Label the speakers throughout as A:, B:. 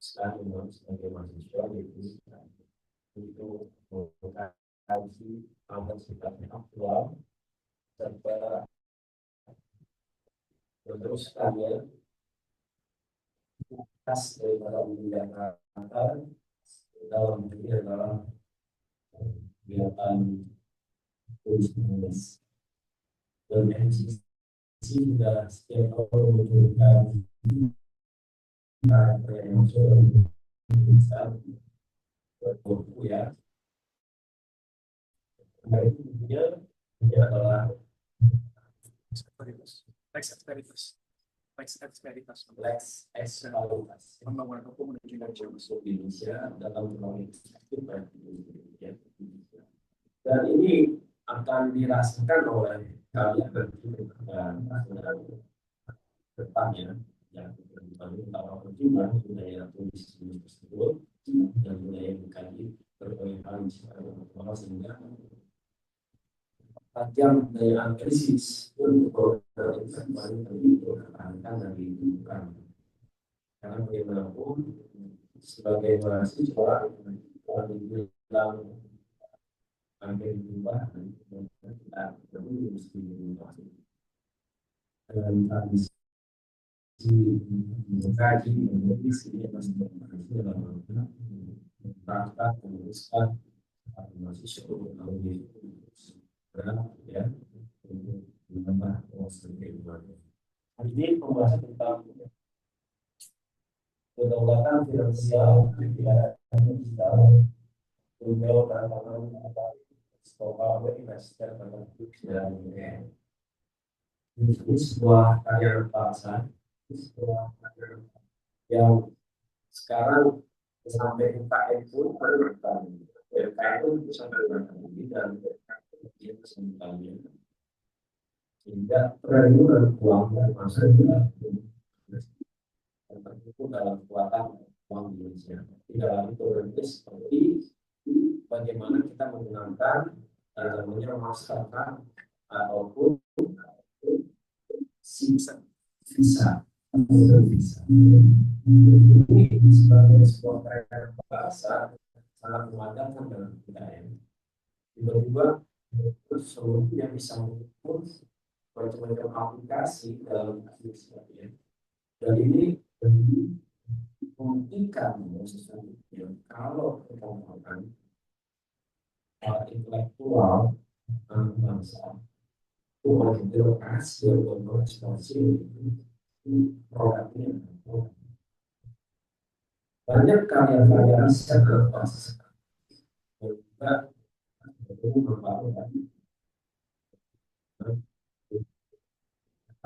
A: sekarang sebagai mahasiswa itu mengkaji apa sifatnya aktual serta meneruskannya khas daripada Jakarta dalam kegiatan tulis dan MCC sudah setiap tahun menunjukkan karakter yang bisa berbuku ya. Nah itu dia adalah Lex Exteritus pembangunan hukum menuju Indonesia dalam Indonesia. Dan ini akan dirasakan oleh kalian dan depannya yang utama juga budaya tulis tersebut dan budaya mengkaji berbagai hal sehingga tajam daya analisis untuk kembali dipertahankan dan dihidupkan. Karena bagaimanapun sebagai mahasiswa kalau dibilang hampir berubah kita perlu mesti berubah dengan tradisi mengkaji menulis ini masih berfungsi dalam rangka menuliskan mahasiswa melalui ya untuk menambah wawasan keilmuan. Hari ini pembahasan tentang kedaulatan finansial digital untuk tantangan skala investor dan ini sebuah karya bangsa yang sekarang sampai UKM pun berkembang. UKM pun sampai berkembang dan dia kesembuhannya sehingga triliunan uang dari masa juga terkumpul dalam kekuatan uang Indonesia. Tidak lagi berhenti seperti bagaimana kita menggunakan namanya masyarakat ataupun visa. Ini sebagai sebuah karya bahasa sangat memadamkan dalam kita ini. Tiba-tiba seluruhnya bisa mengukur macam-macam aplikasi dalam aplikasi dan ini membuktikan sesuatunya kalau kita melakukan intelektual bangsa itu birokrasi atau ekspansi produknya banyak karya-karya riset berbahasa juga itu berbagai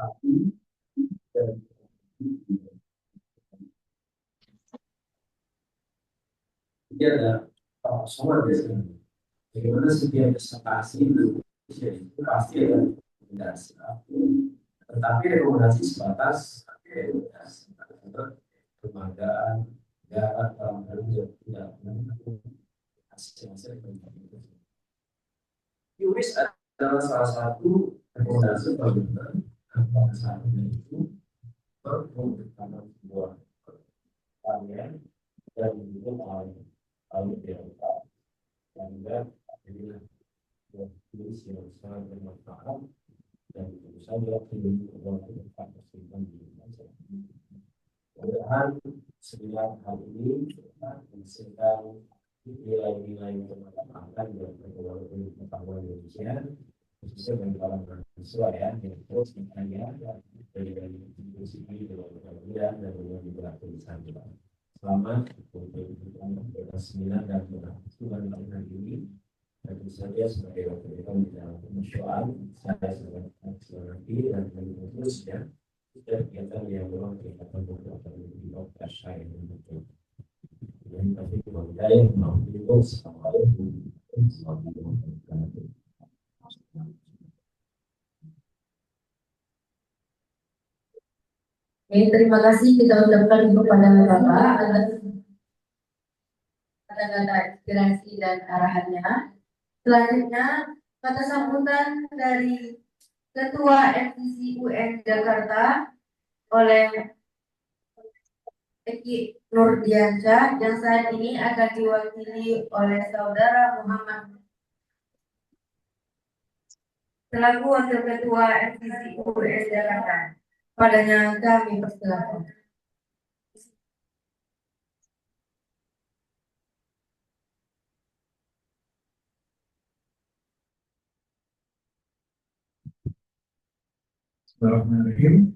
A: tapi dia ada soal di sini. Bagaimana setiap presentasi Indonesia itu pasti ada rekomendasi, tetapi rekomendasi sebatas rekomendasi kelembagaan negara dalam hal ini tidak hasil rekomendasi. Yuris adalah salah satu rekomendasi bagaimana pada saat itu membutuhkan sebuah karya dan juga oleh Delta dan juga apabila tulis yang sangat bermanfaat dan tentu saja ini adalah tempat kesulitan di Indonesia. Mudah-mudahan sembilan hal ini menghasilkan nilai-nilai bermanfaat dan pengetahuan Indonesia khususnya bagi para mahasiswa ya yang terus berkarya dari institusi ini dan juga tulisan kita. Selamat untuk seminar dan pertemuan hari ini. Tentu saja sebagai wakil kita di dalam persoalan saya sangat mengerti dan terus ya kegiatan yang memang kegiatan beberapa di podcast saya untuk yang pasti budaya mau itu sama
B: terima kasih kita ucapkan kepada Bapak atas kata-kata inspirasi dan arahannya. Selanjutnya, kata sambutan dari Ketua FTC UN Jakarta oleh Eki Nurdiansyah yang saat ini akan diwakili oleh Saudara Muhammad selaku Wakil Ketua MTC UUN Jakarta. Padanya kami persilakan.
C: Bismillahirrahmanirrahim.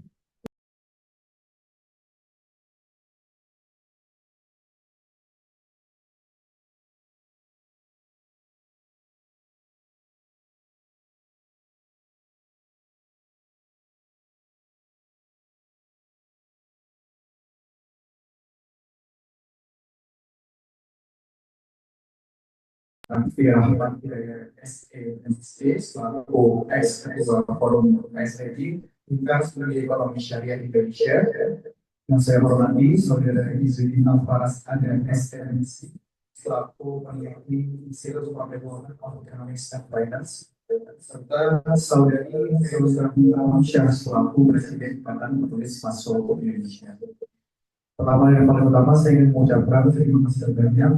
C: Firman Hidayat SEMC selaku ex-ketua forum SED Lingkar Studi Ekonomi Syariah Indonesia. Yang saya hormati Saudara Izzuddin Alfaras Adan SEMC selaku peneliti Institute of Economics and Finance, serta Saudari Zulkarnain Alamsyah selaku Presiden Ikatan Penulis Mahasiswa Indonesia. Pertama yang paling utama saya ingin mengucapkan terima kasih banyak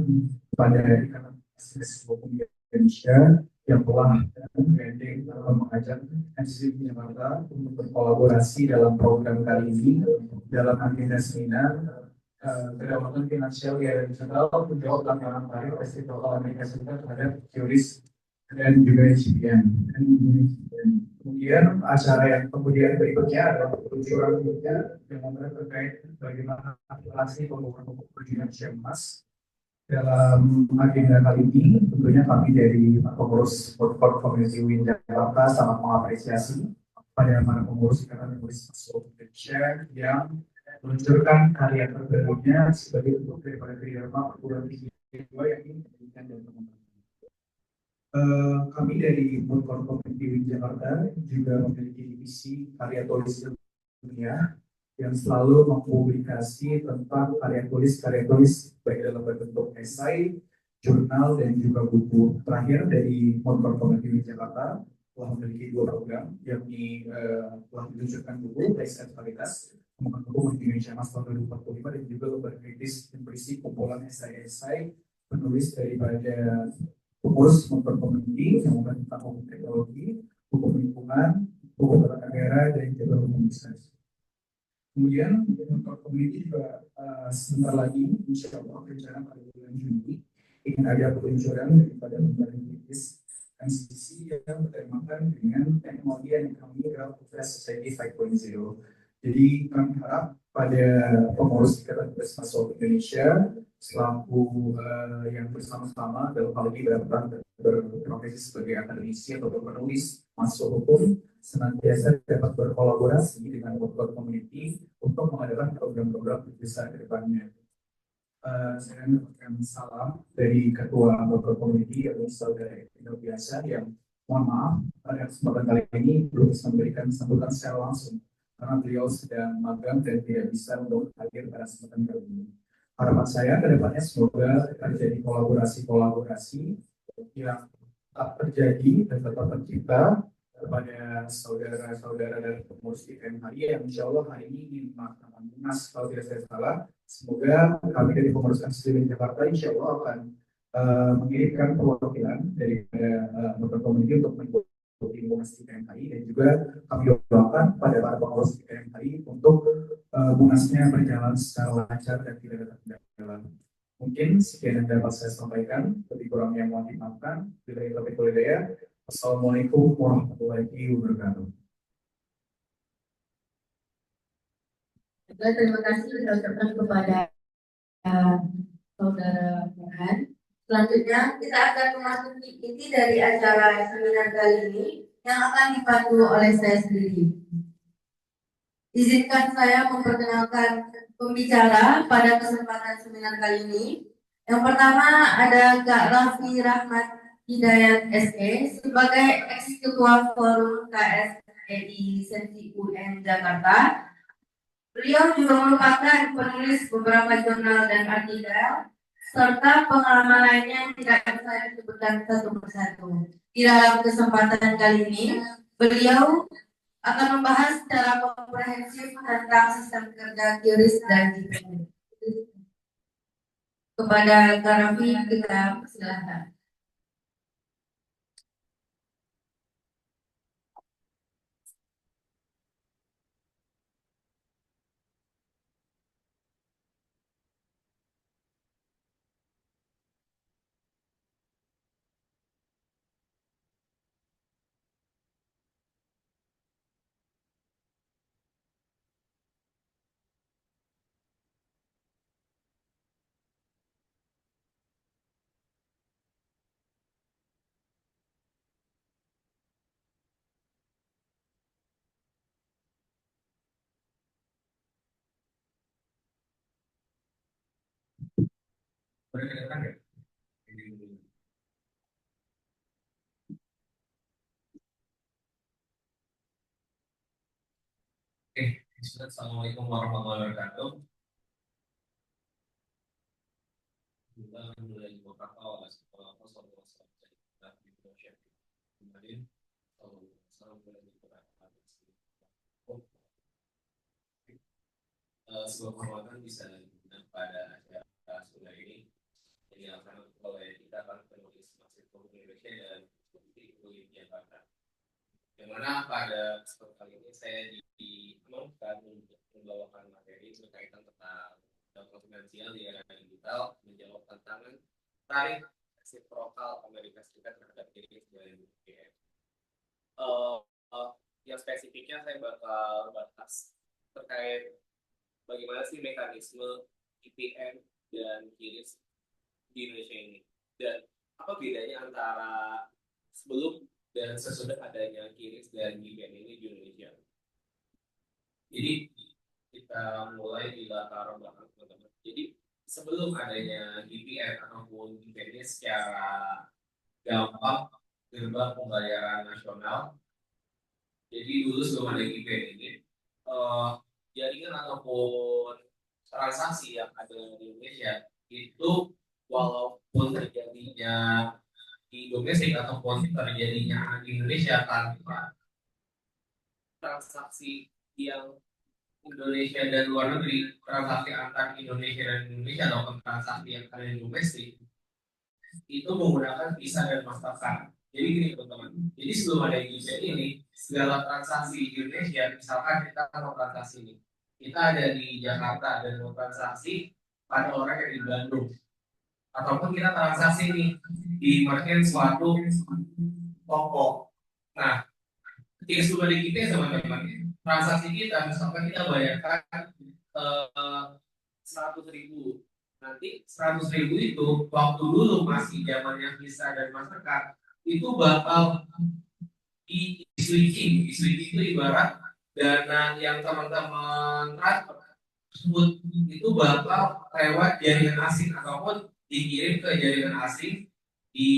C: kepada Ikatan Mahasiswa Indonesia yang telah branding atau mengajak MCC Jakarta untuk berkolaborasi dalam program kali ini dalam agenda seminar kedaulatan finansial yang digital menjawab tantangan tarif Festival Amerika Serikat terhadap QRIS dan juga HBN. Kemudian acara yang kemudian berikutnya adalah peluncuran yang terkait bagaimana aplikasi pembangunan perjuangan Syammas. Dalam agenda kali ini, tentunya kami dari pengurus World Community Win Jakarta sangat mengapresiasi pada para pengurus Ikatan Penulis Mahasiswa Indonesia yang meluncurkan karya terbarunya sebagai bentuk daripada kerjasama perguruan tinggi yang ingin pendidikan dan pengembangan. Kami dari World Community Win Jakarta juga memiliki divisi karya tulis dunia yang selalu mempublikasi tentang karya tulis baik dalam bentuk esai, jurnal, dan juga buku. Terakhir dari World Community Jakarta telah memiliki 2 program, yakni telah diluncurkan buku Place and Varietas, pengembangan buku Indonesia Mas tahun 2045, dan juga lembar kritis yang berisi kumpulan esai-esai penulis daripada pengurus World Community yang membahas tentang hukum teknologi, hukum lingkungan, hukum tata negara, dan juga hukum bisnis. Kemudian untuk community juga sebentar lagi, insya Allah rencana pada bulan Juni ingin ada peluncuran daripada lembaga kritis MCC yang bertemakan dengan teknologi yang kami adalah Society 5.0. Jadi kami harap pada pengurus Ikatan Penulis Mahasiswa Indonesia selaku yang bersama-sama dalam hal ini berprofesi sebagai akademisi atau penulis mahasiswa hukum senantiasa dapat berkolaborasi dengan World Community untuk mengadakan program-program besar ke depannya. Saya mendapatkan salam dari Ketua World Community yaitu Saudara Ino Biasa yang mohon maaf pada kesempatan kali ini belum bisa memberikan sambutan secara langsung karena beliau sedang magang dan tidak bisa untuk hadir pada kesempatan kali ini. Harapan saya ke depannya semoga terjadi kolaborasi-kolaborasi yang tetap terjadi dan tetap tercipta kepada saudara-saudara dari pengurus IPMHI yang insya Allah hari ini ingin melaksanakan munas kalau tidak saya salah. Semoga kami dari pengurus MCC Jakarta insya Allah akan mengirimkan perwakilan dari World Community untuk mengikuti munas IPMHI, dan juga kami doakan pada para pengurus IPMHI untuk munasnya berjalan secara lancar dan tidak ada kendala. Mungkin sekian yang dapat saya sampaikan, lebih kurangnya mohon dimaafkan. Bila itu hidayah. Assalamualaikum warahmatullahi wabarakatuh.
B: Terima kasih kita ucapkan kepada Saudara Farhan. Selanjutnya kita akan memasuki inti dari acara seminar kali ini yang akan dipandu oleh saya sendiri. Izinkan saya memperkenalkan pembicara pada kesempatan seminar kali ini. Yang pertama ada Kak Raffi Rahmat Hidayat SE sebagai Eksekutif Forum KSEI Sensi UN Jakarta. Beliau juga merupakan penulis beberapa jurnal dan artikel serta pengalaman lainnya yang tidak bisa saya sebutkan satu persatu. Di dalam kesempatan kali ini, beliau akan membahas secara komprehensif tentang sistem kerja QRIS dan GPN. Kepada Kak Raffi kita persilahkan.
A: Berkenan ya? Oke, Assalamualaikum warahmatullahi wabarakatuh. Kita mulai beberapa awal sekolah kemarin. Sebuah kehormatan bisa diundang pada acara sudah ini. Jadi akan oleh kita akan penulis masih Indonesia dan UIN Jakarta. Yang mana pada kesempatan kali ini saya diamankan untuk membawakan materi berkaitan tentang konfidensial di era digital, menjawab tantangan tarif resiprokal Amerika Serikat terhadap diri dan UGM. Yang spesifiknya saya bakal bahas terkait bagaimana sih mekanisme IPN dan QRIS di Indonesia ini, dan apa bedanya antara sebelum dan sesudah adanya QRIS dan IPN ini di Indonesia. Jadi kita mulai di latar belakang teman-teman. Jadi sebelum adanya IPN ataupun IPN ini secara gampang gerbang pembayaran nasional. Jadi dulu sebelum ada IPN ini, jaringan ataupun transaksi yang ada di Indonesia itu walaupun terjadinya di domestik ataupun terjadinya di Indonesia tanpa transaksi yang Indonesia dan luar negeri, transaksi antar Indonesia dan Indonesia ataupun transaksi yang ada di domestik itu menggunakan Visa dan Mastercard. Jadi gini teman-teman, jadi sebelum ada Indonesia ini, segala transaksi di Indonesia, misalkan kita mau transaksi ini, kita ada di Jakarta dan mau transaksi pada orang yang di Bandung, ataupun kita transaksi nih di merchant suatu toko. Nah, ketika sudah di kita teman-teman, transaksi kita misalkan kita bayarkan 100.000. Nanti 100.000 itu waktu dulu masih zamannya Visa dan Mastercard itu bakal di switching itu ibarat dana yang teman-teman transfer tersebut itu bakal lewat jaringan asing ataupun dikirim ke jaringan asing di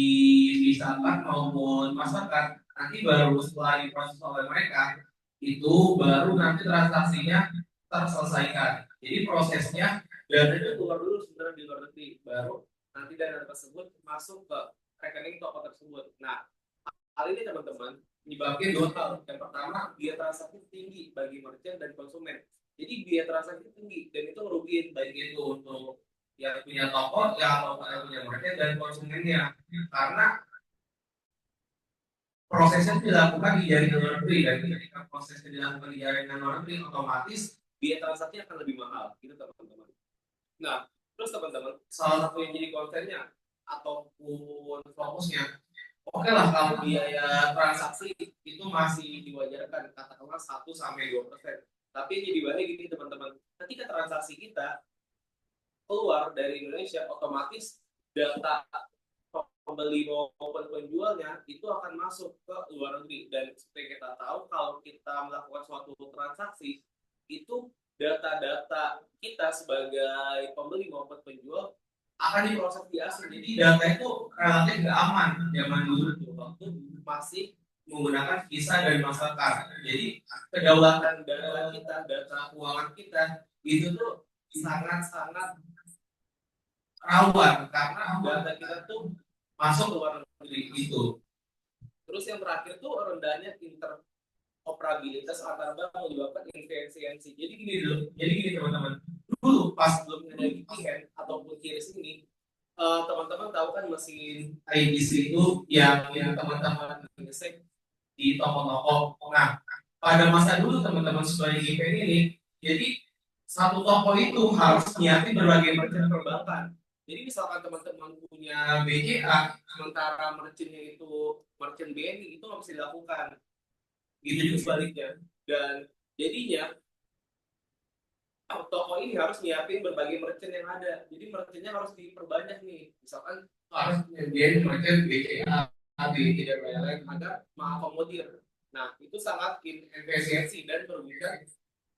A: Visa maupun Mastercard. Nanti baru setelah diproses oleh mereka itu baru nanti transaksinya terselesaikan. Jadi prosesnya dana itu keluar dulu sebenarnya di luar negeri, baru nanti dana tersebut masuk ke rekening toko tersebut. Nah, hal ini teman-teman dibagi dua hal. Yang pertama, biaya transaksi tinggi bagi merchant dan konsumen. Jadi biaya transaksi tinggi dan itu merugikan baik itu untuk yang punya toko, yang punya merchant dan konsumennya. Karena prosesnya dilakukan di jaringan luar negeri, dan ketika prosesnya dilakukan di jaringan luar negeri, otomatis biaya transaksi akan lebih mahal, gitu teman-teman. Nah, terus teman-teman, salah satu yang jadi kontennya ataupun fokusnya, oke lah kalau biaya transaksi itu masih diwajarkan, katakanlah 1-2%. Tapi yang jadi bahaya gini teman-teman, ketika transaksi kita keluar dari Indonesia, otomatis data pembeli maupun penjualnya itu akan masuk ke luar negeri. Dan seperti kita tahu, kalau kita melakukan suatu transaksi, itu data-data kita sebagai pembeli maupun penjual akan diproses di asing. Jadi data itu relatif nggak aman zaman dulu tuh, waktu masih menggunakan Visa dan Mastercard. Jadi kedaulatan data kita, data keuangan kita itu tuh sangat-sangat rawan karena data kita tuh masuk ke luar negeri itu. Terus yang terakhir tuh rendahnya interoperabilitas antar bank menyebabkan inefisiensi. Jadi gini teman-teman. Dulu pas belum ada VPN ataupun QRIS ini, teman-teman tahu kan mesin IDC itu yang teman-teman ngecek di toko-toko. Nah, pada masa dulu teman-teman sebagai GPN ini, jadi satu toko itu harus nyiapin berbagai macam perbankan. Jadi misalkan teman-teman punya BCA, sementara merchantnya itu merchant BNI, itu nggak bisa dilakukan. Gitu juga sebaliknya. Dan jadinya toko ini harus nyiapin berbagai merchant yang ada. Jadi merchantnya harus diperbanyak nih. Misalkan harus nyediain merchant BCA, BNI dan lain-lain agar mengakomodir. Nah, itu sangat inefisiensi dan merugikan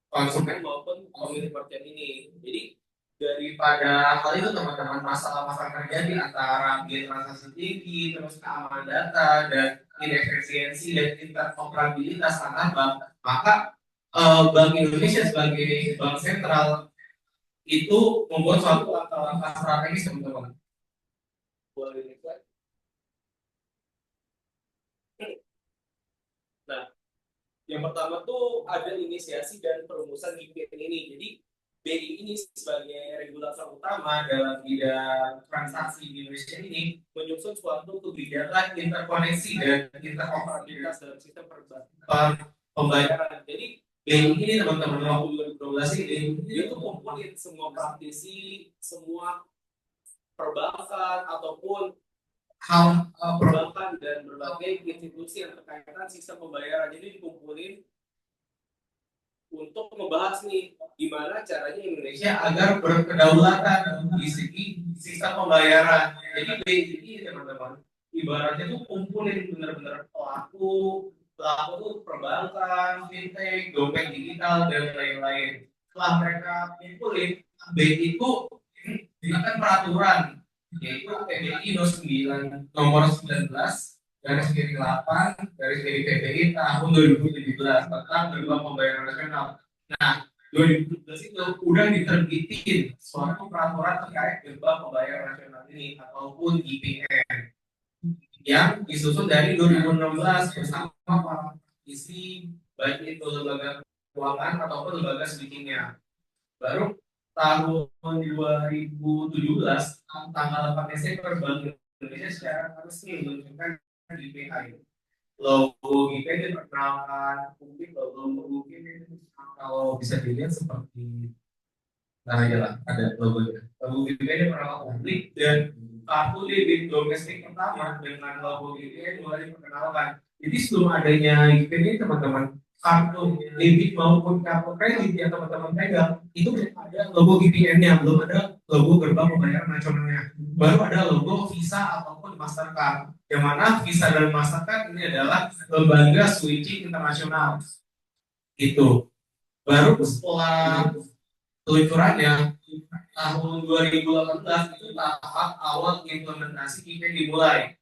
A: konsumen maupun pemilik merchant ini. Jadi daripada hal itu teman-teman masalah-masalah terjadi antara biaya transaksi tinggi, terus keamanan data dan inefisiensi dan interoperabilitas antar bank, maka Bank Indonesia sebagai bank sentral itu membuat suatu langkah-langkah strategis teman-teman. Boleh slide. Nah, yang pertama tuh ada inisiasi dan perumusan GPN ini. Jadi BI ini sebagai regulator utama dalam bidang transaksi di Indonesia ini menyusun suatu kebijakan interkoneksi dan interoperabilitas dalam sistem pembayaran. Jadi BI ini teman-teman waktu 2012 ini dia tuh kumpulin semua praktisi, semua perbankan ataupun hal perbankan dan berbagai institusi yang berkaitan sistem pembayaran. Jadi dikumpulin untuk membahas nih gimana caranya Indonesia agar berkedaulatan di segi sistem pembayaran. Jadi BI teman-teman ibaratnya tuh kumpulin benar-benar pelaku perbankan, fintech, dompet digital dan lain-lain. Setelah mereka kumpulin, BI itu dikeluarkan peraturan yaitu PBI nomor 19 garis miring 8 garis miring PBI tahun 2017 tentang gerbang pembayaran nasional. Nah, 2017 itu udah diterbitin suatu peraturan terkait gerbang pembayaran nasional ini ataupun GPN yang disusun dari 2016 bersama para isi baik itu lembaga keuangan ataupun lembaga speakingnya. Baru tahun 2017 tanggal 4 Desember Bank Indonesia secara resmi meluncurkan GPI. Logo GPI diperkenalkan publik, logo GPI kalau bisa dilihat seperti aja lah, ada logonya. Logo GPI diperkenalkan publik dan kartu debit domestik pertama dengan logo GPI mulai diperkenalkan. Jadi sebelum adanya GPI ini teman-teman, kartu debit maupun kartu kredit yang teman-teman pegang itu belum ada logo GPN-nya, belum ada logo gerbang pembayaran nasionalnya. Baru ada logo Visa ataupun Mastercard. Yang mana Visa dan Mastercard ini adalah lembaga switching internasional. Itu. Baru setelah peluncurannya tahun 2018 itu tahap awal implementasi GPN dimulai.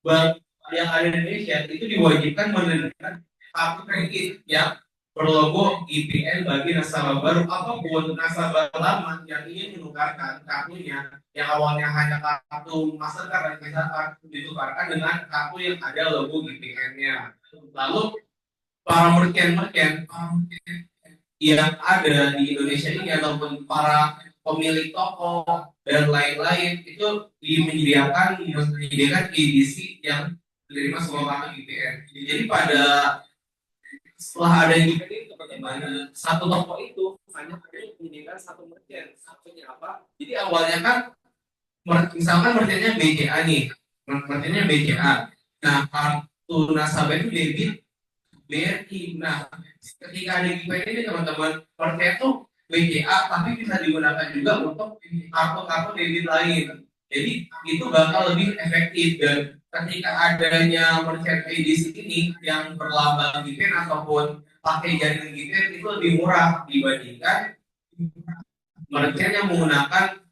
A: Bank yang ada di Indonesia itu diwajibkan menerbitkan kartu kredit yang berlogo GPN bagi nasabah baru apapun nasabah lama yang ingin menukarkan kartunya yang awalnya hanya kartu Mastercard dan Visa Card ditukarkan dengan kartu yang ada logo GPN-nya. Lalu para merchant yang ada di Indonesia ini ataupun para pemilik toko dan lain-lain itu menyediakan edisi yang menerima semua kartu GPN. Jadi pada setelah ada GPN teman-teman satu toko itu hanya menyediakan satu merchant. Satunya apa? Jadi awalnya kan misalkan merchantnya BCA nih, merchantnya BCA. Nah kartu nasabah itu debit BRI. Nah ketika ada GPN ini teman-teman merchant tuh BCA tapi bisa digunakan juga untuk kartu-kartu debit lain. Jadi itu bakal lebih efektif dan ketika adanya merchant edisi ini yang berlambang GPN ataupun pakai jaringan GPN itu lebih murah dibandingkan merchant yang menggunakan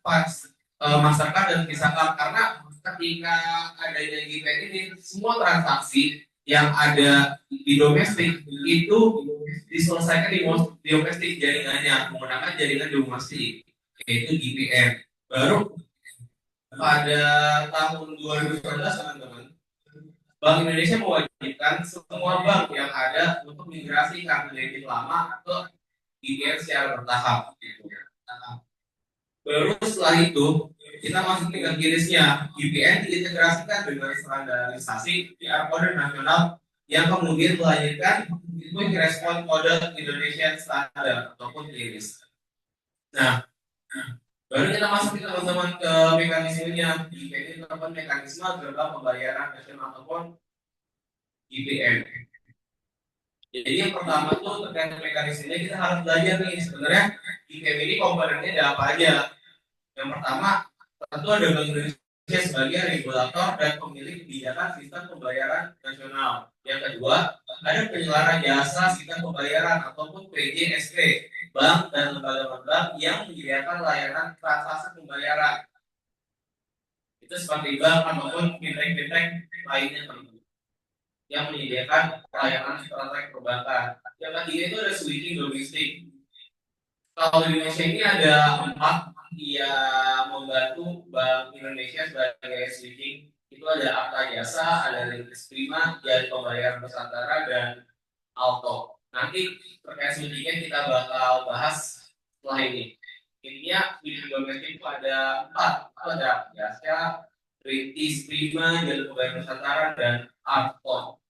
A: Mastercard dan Visa Card karena ketika adanya GPN ini semua transaksi yang ada di domestik itu diselesaikan di domestik jaringannya menggunakan jaringan domestik yaitu GPN. Baru pada tahun 2019 teman-teman Bank Indonesia mewajibkan semua bank yang ada untuk migrasi kartu debit lama ke GPN secara bertahap. Baru setelah itu kita masuk ke kirisnya. VPN diintegrasikan dengan standarisasi QR kode nasional yang kemudian melahirkan quick response kode Indonesian Standard ataupun QRIS. Nah, baru kita masuk teman-teman ke mekanismenya. Ini teman mekanisme gerbang pembayaran nasional ataupun GPN. Jadi yang pertama tuh terkait mekanismenya kita harus belajar nih sebenarnya GPN ini komponennya ada apa aja. Yang pertama tentu ada Bank Indonesia sebagai regulator dan pemilik kebijakan sistem pembayaran nasional. Yang kedua ada penyelenggara jasa sistem pembayaran ataupun PJSP, bank dan lembaga-lembaga yang menyediakan layanan transaksi pembayaran. Itu seperti bank ataupun fintech lainnya yang menyediakan layanan transaksi perbankan. Yang ketiga itu ada switching domestik. Kalau di Indonesia ini ada 4 yang membantu Bank Indonesia sebagai switching. Itu ada Akta Jasa, ada Lintas Prima, Jasa Pembayaran Nusantara, dan Alto. Nanti terkait switchingnya kita bakal bahas setelah ini. Intinya switching domestik itu ada 4. Itu ada Jasa, Lintas Prima, Jasa Pembayaran Nusantara, dan Alto.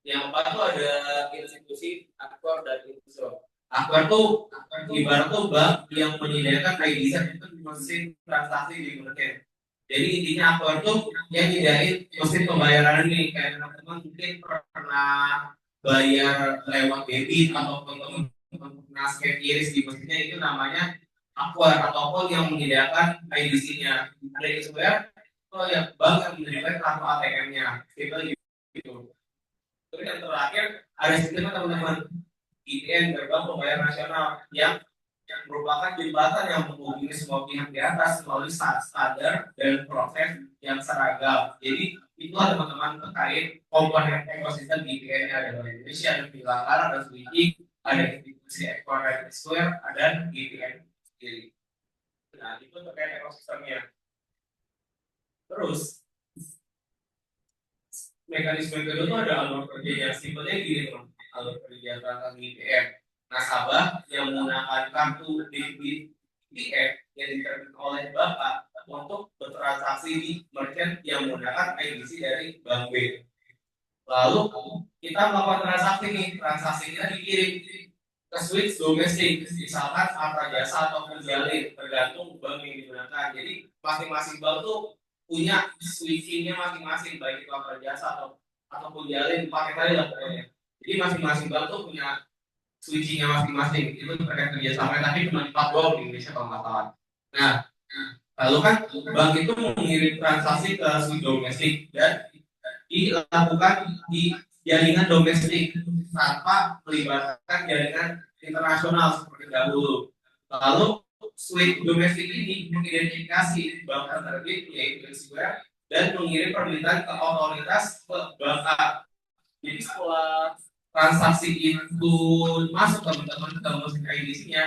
A: Yang 4 itu ada institusi, aktor, dan investor. Aktor tuh ibarat tuh bank yang menyediakan ID untuk mesin transaksi di market. Jadi intinya aktor tuh yang nyediain mesin pembayaran ini. Kayak teman-teman mungkin pernah bayar lewat debit atau teman-teman pernah scan QRIS di mesinnya, itu namanya aktor ataupun yang menyediakan IDC-nya. Ada isware itu ya bank yang menyediakan kartu ATM-nya. Gitu. Terus yang terakhir ada sistemnya teman-teman IPN, gerbang pembayaran nasional, yang merupakan jembatan yang menghubungi semua pihak di atas melalui standar dan proses yang seragam. Jadi itulah teman-teman terkait komponen ekosistem IPN yang ada di Indonesia, ada penyelenggara, ada switching, ada institusi ekor Square, dan IPN sendiri. Nah itu terkait ekosistemnya. Terus mekanisme kedua itu ada alur kerjanya. Simpelnya gini teman, alur kerja transaksi IPN. Nasabah yang menggunakan kartu debit IPN yang diterbitkan oleh Bapak untuk bertransaksi di merchant yang menggunakan IDC dari Bank B. Lalu kita melakukan transaksi nih, transaksinya dikirim ke switch domestik, misalkan Akta Jasa atau Jalin, tergantung bank yang digunakan. Jadi masing-masing bank tuh punya switchingnya masing-masing, baik itu Akta Jasa ataupun Jalin, pakai tadi lah pokoknya. Jadi masing-masing bank tuh punya switchingnya masing-masing. Itu terkait kerjasama, tapi cuma 4 doang di Indonesia kalau nggak salah. Nah, lalu kan bank itu mengirim transaksi ke switch domestik dan dilakukan di jaringan domestik tanpa melibatkan jaringan internasional seperti dahulu. Lalu switch domestik ini mengidentifikasi bank terbit yaitu Square dan mengirim permintaan ke otoritas ke bank A. Jadi setelah transaksi itu masuk teman-teman ke mesin IDC-nya,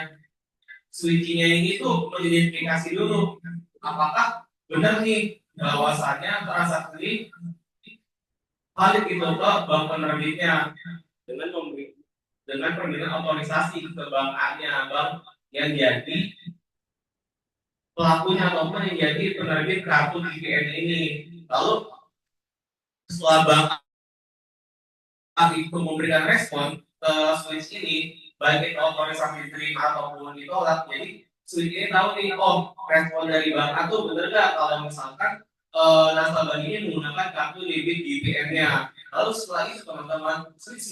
A: switching-nya ini tuh mengidentifikasi dulu apakah benar nih bahwasannya transaksi ini valid itu ke bank penerbitnya dengan permintaan otorisasi ke bank A-nya, bank yang jadi pelakunya ataupun yang jadi penerbit kartu IPN ini. Lalu setelah bank A itu memberikan respon ke switch ini, baik itu otorisasi diterima ataupun ditolak, jadi switch ini tahu nih, oh respon dari bank A itu benar nggak kalau misalkan nasabah ini menggunakan kartu debit IPN-nya. Lalu setelah itu teman-teman switch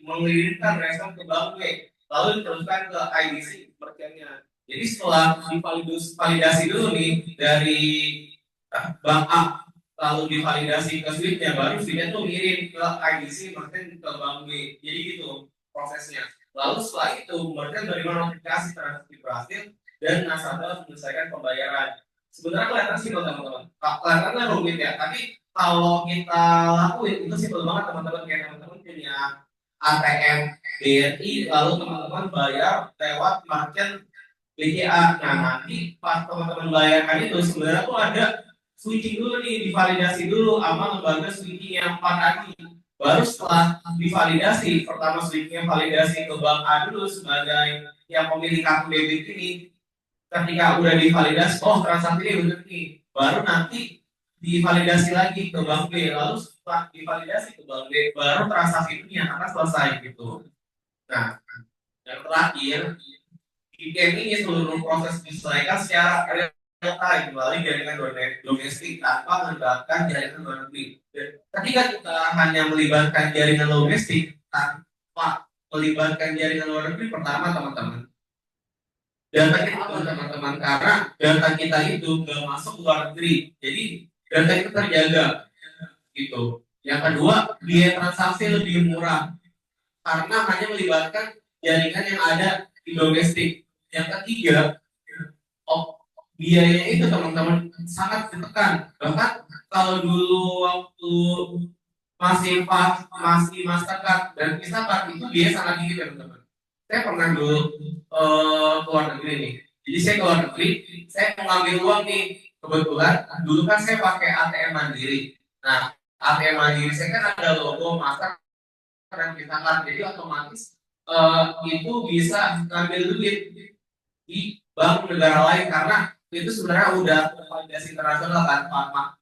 A: mengirimkan respon ke bank B, lalu diteruskan ke IDC merchant-nya. Jadi setelah divalidasi dulu nih dari bank A, lalu divalidasi ke switch-nya, baru switch-nya tuh ngirim ke IDC merchant ke bank B. Jadi gitu prosesnya. Lalu setelah itu merchant menerima notifikasi transaksi berhasil dan nasabah menyelesaikan pembayaran. Sebenarnya kelihatan simpel teman-teman, kelihatannya rumit ya, tapi kalau kita lakuin itu simpel banget teman-teman. Kayak teman-teman punya ATM BRI, lalu teman-teman bayar lewat merchant BCA. Nah nanti pas teman-teman bayarkan itu sebenarnya tuh ada switching dulu nih, divalidasi dulu sama lembaga switching yang 4 tadi. Baru setelah divalidasi, pertama switchingnya validasi ke bank A dulu sebagai yang pemilik kartu debit ini, ketika udah divalidasi, oh transaksi ini benar nih, baru nanti divalidasi lagi ke bank B, lalu setelah divalidasi ke bank B, baru transaksi itu nyatakan selesai gitu. Nah, yang terakhir, weekend ini seluruh proses diselesaikan secara real time melalui jaringan domestik tanpa melibatkan jaringan luar negeri. Ketika kita hanya melibatkan jaringan domestik tanpa melibatkan jaringan luar negeri, pertama teman-teman, data kita aman teman-teman karena data kita itu nggak masuk ke luar negeri, jadi data itu terjaga gitu. Yang kedua, biaya transaksi lebih murah karena hanya melibatkan jaringan yang ada di domestik. Yang ketiga, biayanya itu teman-teman sangat ditekan. Bahkan kalau dulu waktu masih Mastercard dan Visa Card itu biaya sangat tinggi teman-teman. Saya pernah dulu ke luar negeri nih. Jadi saya ke luar negeri, saya mau ngambil uang nih. Kebetulan dulu kan saya pakai ATM Mandiri. Nah, ATM Mandiri saya kan ada logo Mastercard dan Visa Card. Jadi otomatis itu bisa ngambil duit di bank negara lain karena itu sebenarnya udah validasi internasional kan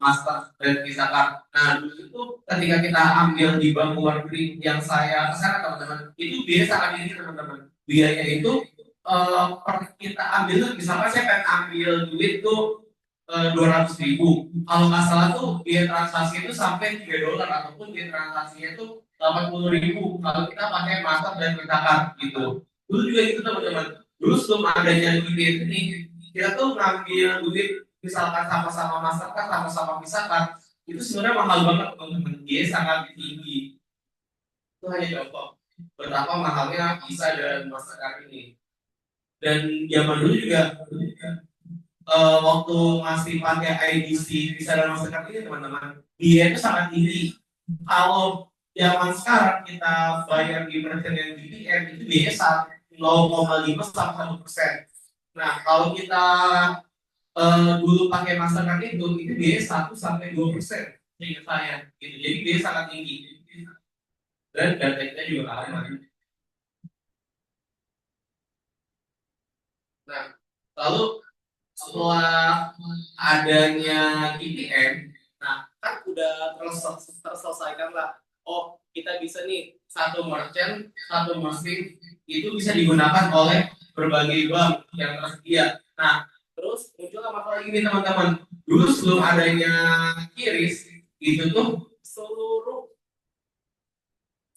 A: Master dan Visa Card. Nah dulu itu ketika kita ambil di bank luar negeri yang saya kesana teman-teman, itu biaya sangat tinggi teman-teman. Biaya itu kita ambil misalkan saya pengen ambil duit tuh 200.000. Kalau nggak salah tuh biaya transaksi itu sampai $3 ataupun biaya transaksinya itu 80.000 kalau kita pakai Master dan Visa Card gitu. Dulu juga itu teman-teman. Dulu sebelum adanya duit ini, kita tuh ngambil duit misalkan sama-sama Mastercard, sama-sama Visa Card, itu sebenarnya mahal banget teman-teman. Dia sangat tinggi. Itu hanya contoh betapa mahalnya Visa dan Mastercard ini. Dan zaman dulu juga waktu masih pakai IDC Visa dan Mastercard ini teman-teman, dia itu sangat tinggi. Kalau zaman sekarang kita bayar di merchant yang GPM itu biasa 0,5 sampai 1%. Nah, kalau kita dulu pakai Mastercard itu biaya 1 sampai 2% seingat saya. Gitu. Jadi biaya sangat tinggi. Dan data kita juga aman. Nah, lalu setelah adanya GPM, nah kan udah terselesaikan lah. Oh, kita bisa nih satu merchant, satu mesin itu bisa digunakan oleh berbagai bank yang tersedia. Nah, terus muncul masalah ini teman-teman. Dulu sebelum adanya QRIS, itu tuh seluruh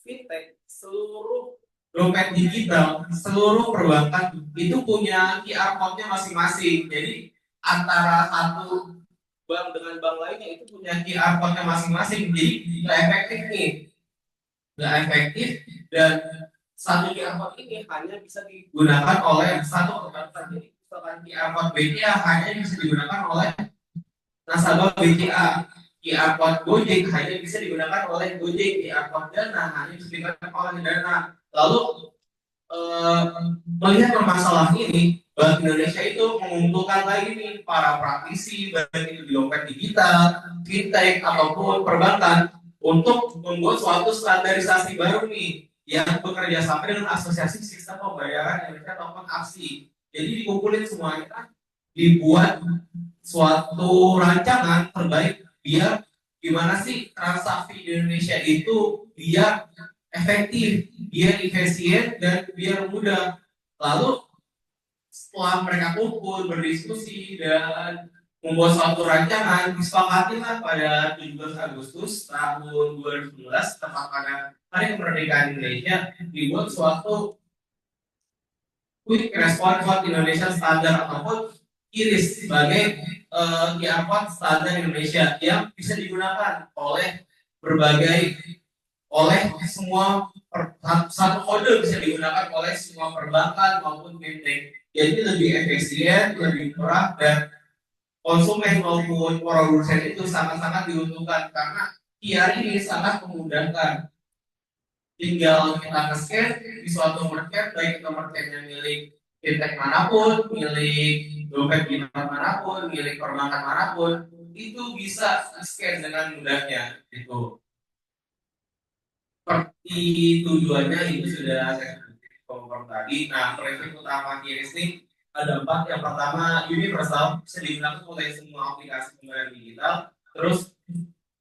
A: fintech, seluruh dompet digital, seluruh perbankan itu punya QR code-nya masing-masing. Jadi antara satu bank dengan bank lainnya itu punya QR code-nya masing-masing. Jadi nggak efektif nih, nggak efektif dan satu QR code ini hanya bisa digunakan oleh satu perbankan. Jadi misalkan QR code BCA hanya bisa digunakan oleh nasabah BCA. QR code Gojek hanya bisa digunakan oleh Gojek, QR code Dana hanya bisa digunakan oleh Dana. Lalu melihat permasalahan ini, Bank Indonesia itu mengumpulkan lagi nih para praktisi, baik itu di dompet digital, fintech ataupun perbankan untuk membuat suatu standarisasi baru nih yang bekerja sama dengan Asosiasi Sistem Pembayaran Indonesia ataupun ASI. Jadi dikumpulin semuanya, dibuat suatu rancangan terbaik biar gimana sih transaksi di Indonesia itu biar efektif, biar efisien dan biar mudah. Lalu setelah mereka kumpul berdiskusi dan membuat suatu rancangan, disepakatilah pada 17 Agustus tahun 2019 tepat pada Hari Kemerdekaan Indonesia dibuat suatu Quick Response Code Indonesia Standard ataupun QRIS sebagai QR code standar Indonesia yang bisa digunakan oleh semua satu kode bisa digunakan oleh semua perbankan maupun fintech. Jadi lebih efisien, lebih murah dan konsumen maupun produsen itu sangat-sangat diuntungkan karena QR ini sangat memudahkan. Tinggal kita nge-scan di suatu merchant, baik itu merchant yang milik fintech manapun, milik dompet digital manapun, milik perbankan manapun, itu bisa scan dengan mudahnya. Itu seperti tujuannya itu sudah saya sebutkan tadi. Nah, prinsip utama QRIS ini ada 4. Yang pertama universal, bisa digunakan oleh semua aplikasi pembayaran digital. Terus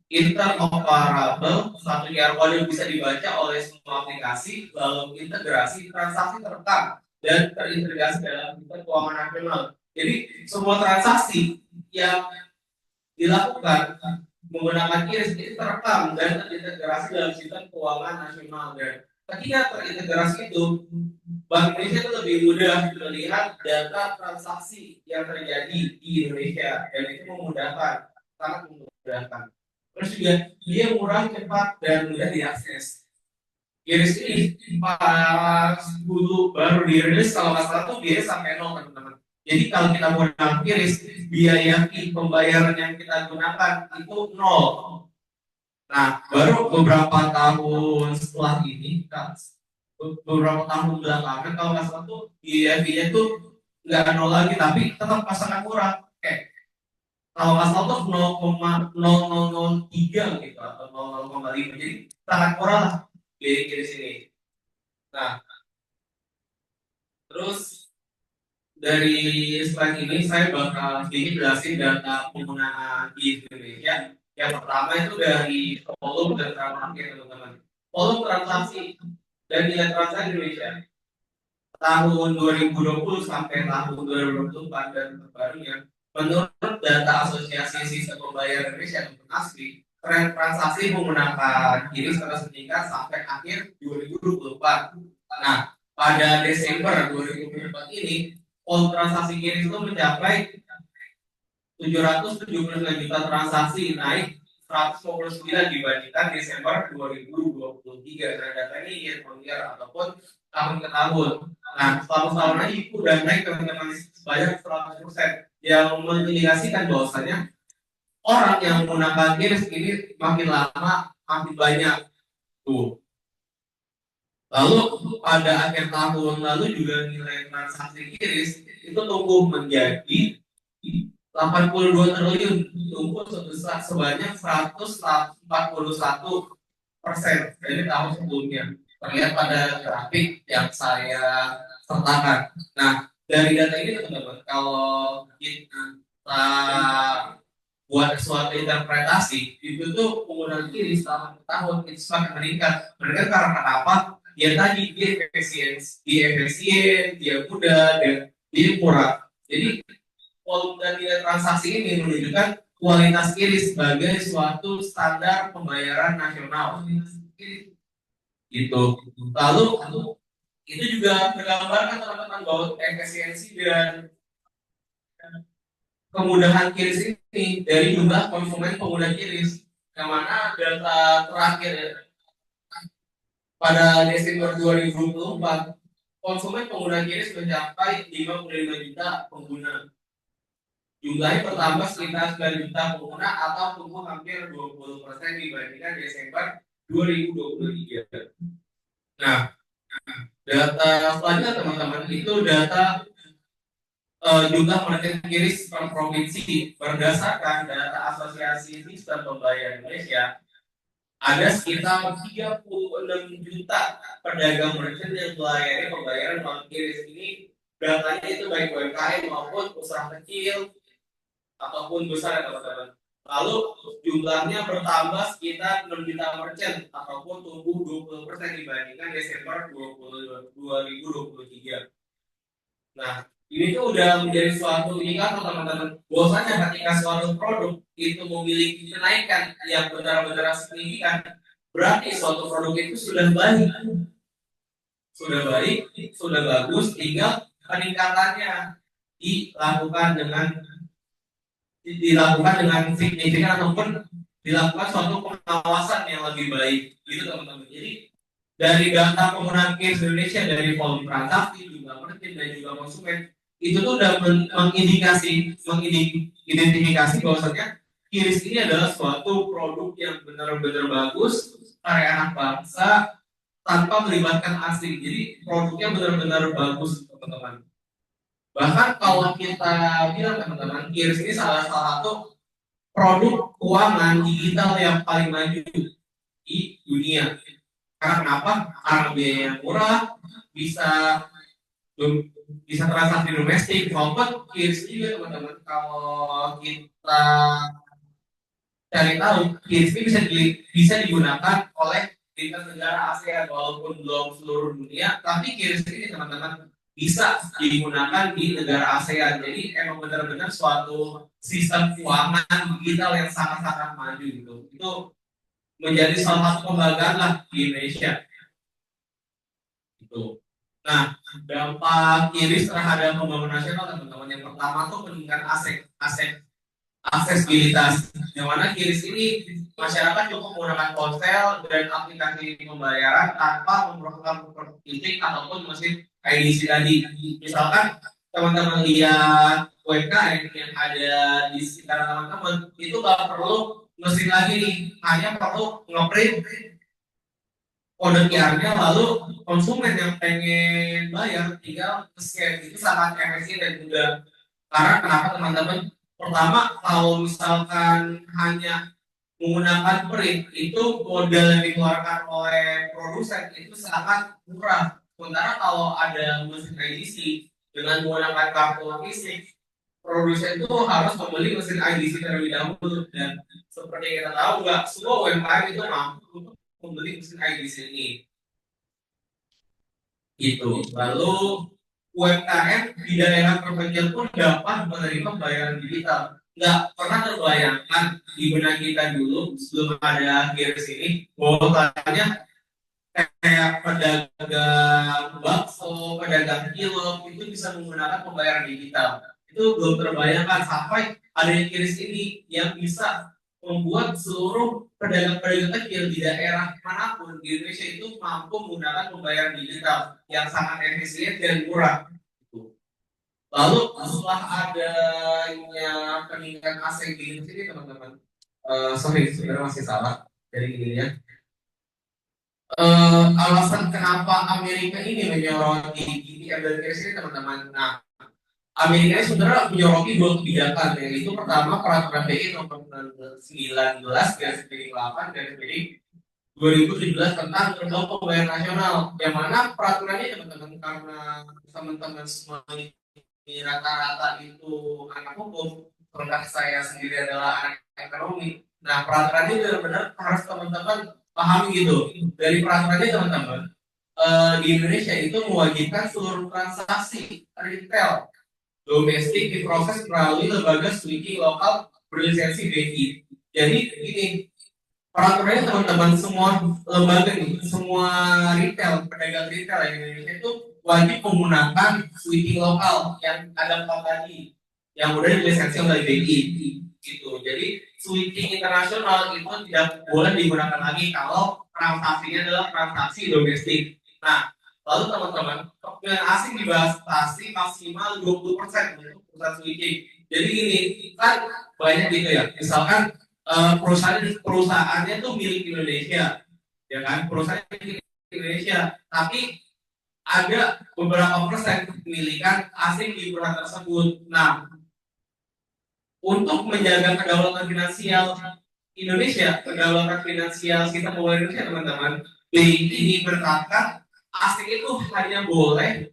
A: interoperable, satu QR code bisa dibaca oleh semua aplikasi, lalu integrasi, transaksi terekam dan terintegrasi dalam sistem keuangan nasional. Jadi semua transaksi yang dilakukan menggunakan QRIS itu terekam dan terintegrasi dalam sistem keuangan nasional. Dan ketika terintegrasi itu, Bank Indonesia itu lebih mudah melihat data transaksi yang terjadi di Indonesia, dan itu memudahkan, sangat memudahkan. Terus juga dia murah, cepat, dan mudah diakses. QRIS ini pas dulu baru dirilis, kalau nggak salah tuh biaya sampai 0, teman-teman. Jadi kalau kita menggunakan QRIS, biaya pembayaran yang kita gunakan itu 0. Nah, baru beberapa tahun setelah ini, beberapa tahun belakangan, kalau nggak salah tuh biaya-biaya tuh nggak 0 lagi, tapi tetap pasangan murah. Kalau nggak salah tuh 0,0003 gitu atau 0,5, jadi sangat murah lah di sini. Nah, terus dari slide ini saya bakal sedikit jelasin data penggunaan di Indonesia. Yang pertama itu dari volume dan transaksi, teman-teman. Volume transaksi dan nilai transaksi Indonesia tahun 2020 sampai tahun 2024 dan terbarunya, menurut data Asosiasi Sistem Pembayaran Indonesia atau ASPI, tren transaksi menggunakan QRIS terus meningkat sampai akhir 2024. Nah, pada Desember 2024 ini, volume transaksi QRIS itu mencapai 779 juta transaksi, naik 159 dibandingkan Desember 2023. Nah, data ini year on year ataupun tahun ke tahun. Nah, tahun lagi itu udah naik teman-teman sebanyak 100%, yang mengindikasikan bahwasanya orang yang menggunakan QRIS ini makin lama makin banyak tuh. Lalu pada akhir tahun lalu juga nilai transaksi QRIS itu tumbuh menjadi 82 triliun, tumbuh sebesar sebanyak 141% dari tahun sebelumnya. Terlihat pada grafik yang saya sertakan. Nah, dari data ini teman-teman, kalau kita buat suatu interpretasi, itu tuh penggunaan QRIS selama tahun itu semakin meningkat. Meningkat karena apa? Ya tadi dia efisien, dia mudah, dan dia murah. Jadi volume dan nilai transaksi ini menunjukkan kualitas QRIS sebagai suatu standar pembayaran nasional. Gitu. Lalu itu juga menggambarkan teman-teman bahwa efisiensi dan kemudahan QRIS ini dari jumlah konsumen pengguna QRIS, yang mana data terakhir pada Desember 2024, konsumen pengguna QRIS mencapai 55 juta pengguna. Jumlahnya bertambah sekitar 9 juta pengguna atau tumbuh hampir 20% dibandingkan Desember 2023. Nah, data selanjutnya teman-teman itu data jumlah merchant QRIS per provinsi. Berdasarkan data Asosiasi Sistem Pembayaran Indonesia, ada sekitar 36 juta pedagang merchant yang melayani pembayaran non QRIS ini. Datanya itu baik UMKM maupun usaha kecil ataupun besar, teman-teman. Lalu jumlahnya bertambah sekitar 6 juta merchant ataupun tumbuh 20% dibandingkan Desember 2023. Nah, ini tuh udah menjadi suatu indikator teman-teman, bahwasanya ketika suatu produk itu memiliki kenaikan yang benar-benar signifikan, berarti suatu produk itu sudah baik, sudah bagus, tinggal peningkatannya dilakukan dengan signifikan ataupun dilakukan suatu pengawasan yang lebih baik, gitu teman-teman. Jadi dari data penggunaan QRIS Indonesia, dari volume transaksi, jumlah merchant dan juga konsumen, itu tuh udah mengidentifikasi bahwasanya QRIS ini adalah suatu produk yang benar-benar bagus, karya anak bangsa, tanpa melibatkan asing. Jadi produknya benar-benar bagus, teman-teman. Bahkan kalau kita bilang teman-teman, QRIS ini salah satu produk keuangan digital yang paling maju di dunia. Karena kenapa? Karena biaya yang murah, bisa
D: bisa transaksi domestik maupun QRIS juga teman-teman. Kalau kita cari tahu, QRIS ini bisa digunakan oleh lintas negara ASEAN walaupun belum seluruh dunia, tapi QRIS ini teman-teman bisa digunakan di negara ASEAN. Jadi emang benar-benar suatu sistem keuangan digital yang sangat-sangat maju gitu. Itu menjadi salah satu kebanggaan lah di Indonesia. Gitu. Nah, dampak QRIS terhadap pembangunan nasional teman-teman, yang pertama tuh peningkatan aksesibilitas. Yang mana QRIS ini masyarakat cukup menggunakan ponsel dan aplikasi pembayaran tanpa memerlukan fisik ataupun mesin IDC tadi. Misalkan teman-teman lihat UMKM yang ada di sekitar teman-teman, itu nggak perlu mesin lagi nih, hanya perlu ngeprint kode QR-nya, lalu konsumen yang pengen bayar tinggal scan. Itu sangat efisien dan mudah. Karena kenapa teman-teman? Pertama, kalau misalkan hanya menggunakan print, itu modal yang dikeluarkan oleh produsen itu sangat murah. Sementara kalau ada mesin IDC dengan menggunakan kartu fisik, produsen itu harus membeli mesin IDC terlebih dahulu. Dan seperti yang kita tahu, nggak semua UMKM itu mampu untuk membeli mesin IDC ini. Gitu. Lalu UMKM di daerah terpencil pun dapat menerima bayaran digital. Nggak pernah terbayangkan di benak kita dulu sebelum ada QRIS ini bahwasanya kayak pedagang bakso, pedagang cilok itu bisa menggunakan pembayaran digital. Itu belum terbayangkan sampai ada QRIS ini yang bisa membuat seluruh pedagang-pedagang kecil di daerah manapun di Indonesia itu mampu menggunakan pembayaran digital yang sangat efisien dan murah. Lalu setelah adanya peningkatan ASEAN di sini teman-teman, sorry sebenarnya masih salah dari ini ya. Alasan kenapa Amerika ini menyoroti GDPR dan QRIS ini teman-teman. Nah, Amerika sebenarnya menyoroti dua kebijakan, yaitu pertama peraturan BI nomor 19 garis miring 8 garis miring 2017 tentang gerbang pembayaran nasional, yang mana peraturannya teman-teman, karena teman-teman semua ini rata-rata itu anak hukum, sementara saya sendiri adalah anak ekonomi. Nah, peraturannya benar-benar harus teman-teman pahami gitu. Dari peraturannya teman-teman, di Indonesia itu mewajibkan seluruh transaksi retail domestik diproses melalui lembaga switching lokal berlisensi BI. Jadi ini peraturannya teman-teman, semua lembaga ini, semua retail, pedagang retail di Indonesia itu wajib menggunakan switching lokal yang ada 4 tadi, yang udah dilisensi oleh BI. Gitu. Jadi switching internasional itu tidak boleh digunakan lagi kalau transaksinya adalah transaksi domestik. Nah, lalu teman-teman, pembiayaan asing dibatasi maksimal 20% untuk perusahaan switching. Jadi ini kan banyak gitu ya. Misalkan perusahaannya tuh milik Indonesia, ya kan? Perusahaan milik Indonesia, tapi ada beberapa persen kepemilikan asing di perusahaan tersebut. Nah, untuk menjaga kedaulatan finansial Indonesia, kedaulatan finansial kita mulai Indonesia teman-teman, BI ini berkata asing itu hanya boleh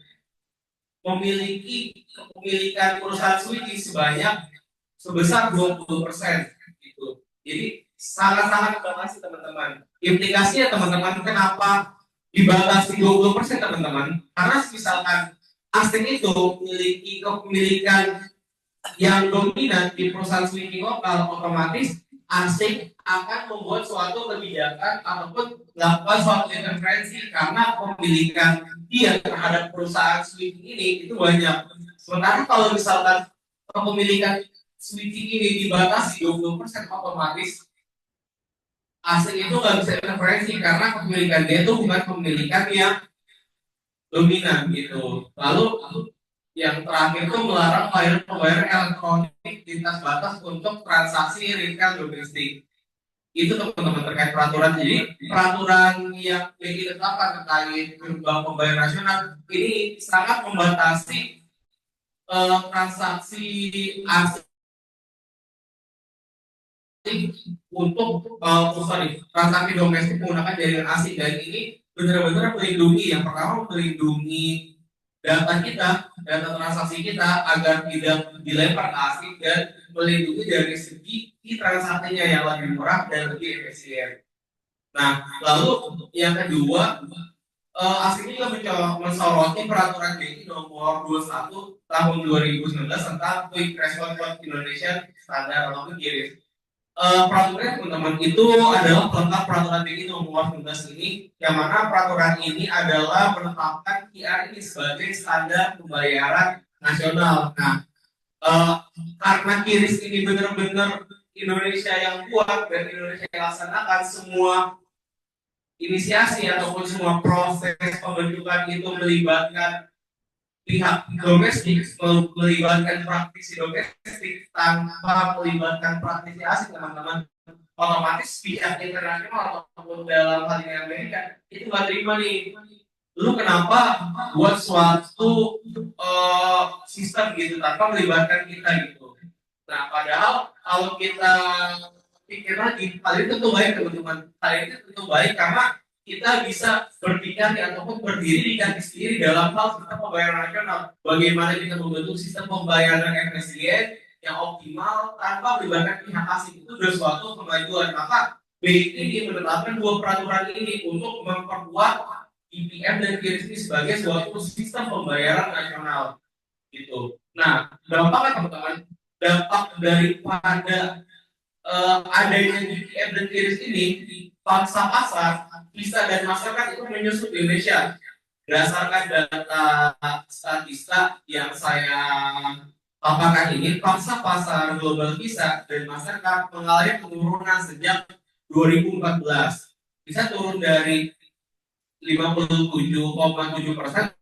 D: memiliki kepemilikan perusahaan switching sebanyak sebesar 20% gitu. Jadi sangat-sangat dibatasi teman-teman. Implikasinya teman-teman, kenapa dibatasi 20% teman-teman? Karena misalkan asing itu memiliki kepemilikan yang dominan di perusahaan switching lokal, otomatis asing akan membuat suatu kebijakan ataupun melakukan suatu intervensi karena pemilikan dia terhadap perusahaan switching ini itu banyak. Sementara kalau misalkan kepemilikan switching ini dibatasi 20%, otomatis asing itu nggak bisa intervensi karena kepemilikan dia itu bukan kepemilikan yang dominan gitu. Lalu yang terakhir itu melarang pembayaran elektronik lintas batas untuk transaksi retail domestik. Itu teman-teman terkait peraturan. Jadi peraturan yang ditetapkan terkait gerbang pembayaran nasional ini sangat membatasi transaksi asing untuk transaksi domestik menggunakan jaringan asing, dan ini benar-benar melindungi, yang pertama melindungi data transaksi kita agar tidak dilempar ke asing dan melindungi dari segi transaksinya yang lebih murah dan lebih efisien. Nah, lalu yang kedua, asing juga mensoroti peraturan BI nomor 21 tahun 2019 tentang Quick Response Indonesia Standar atau QRIS. Peraturan teman-teman itu adalah pelengkap peraturan BI nomor 19 ini, yang mana peraturan ini adalah menetapkan QR ini sebagai standar pembayaran nasional. Nah, karena QRIS ini benar-benar Indonesia yang kuat dan Indonesia yang laksanakan, semua inisiasi ataupun semua proses pembentukan itu melibatkan pihak domestik, melibatkan praktisi domestik tanpa melibatkan praktisi asing, teman-teman. Otomatis pihak internasional ataupun dalam hal ini Amerika itu nggak terima nih, lu kenapa buat suatu sistem gitu tanpa melibatkan kita gitu. Nah, padahal kalau kita pikir lagi, hal ini tentu baik teman-teman, hal ini tentu baik karena kita bisa berdikari ataupun berdiri di kaki sendiri dalam hal sistem pembayaran nasional. Bagaimana kita membentuk sistem pembayaran yang efisien, yang optimal tanpa melibatkan pihak asing, itu sudah suatu kemajuan. Maka BI ini menetapkan dua peraturan ini untuk memperkuat IPM dan QRIS ini sebagai suatu sistem pembayaran nasional gitu. Nah, dampaknya teman-teman, dampak daripada adanya IPM dan QRIS ini, pangsa pasar, visa dan masyarakat itu menyusup di Indonesia. Berdasarkan data statista yang saya paparkan ini, pangsa pasar global visa dan masyarakat mengalami penurunan sejak 2014. Bisa turun dari 57,7%